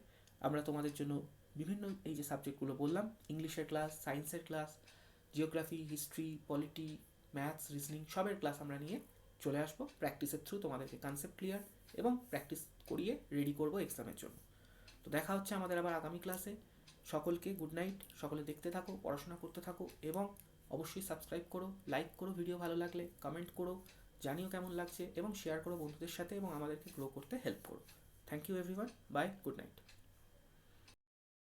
আমরা তোমাদের জন্য বিভিন্ন এই যে সাবজেক্টগুলো বললাম, ইংলিশের ক্লাস, সায়েন্সের class, geography, history, polity, maths, reasoning, সবের ক্লাস আমরা নিয়ে চলে আসবো। প্র্যাকটিসের থ্রু তোমাদেরকে কনসেপ্ট ক্লিয়ার এবং প্র্যাকটিস করিয়ে রেডি করবো এক্সামের জন্য। তো দেখা হচ্ছে আমাদের আবার আগামী ক্লাসে। সকলকে গুড নাইট, সকলে দেখতে থাকো, পড়াশোনা করতে থাকো, এবং অবশ্যই সাবস্ক্রাইব করো, লাইক করো, ভিডিও ভালো লাগলে কমেন্ট করো, জানিও কেমন লাগছে এবং শেয়ার করো বন্ধুদের সাথে এবং আমাদেরকে গ্রো করতে হেল্প করো। Thank you everyone, bye, good night.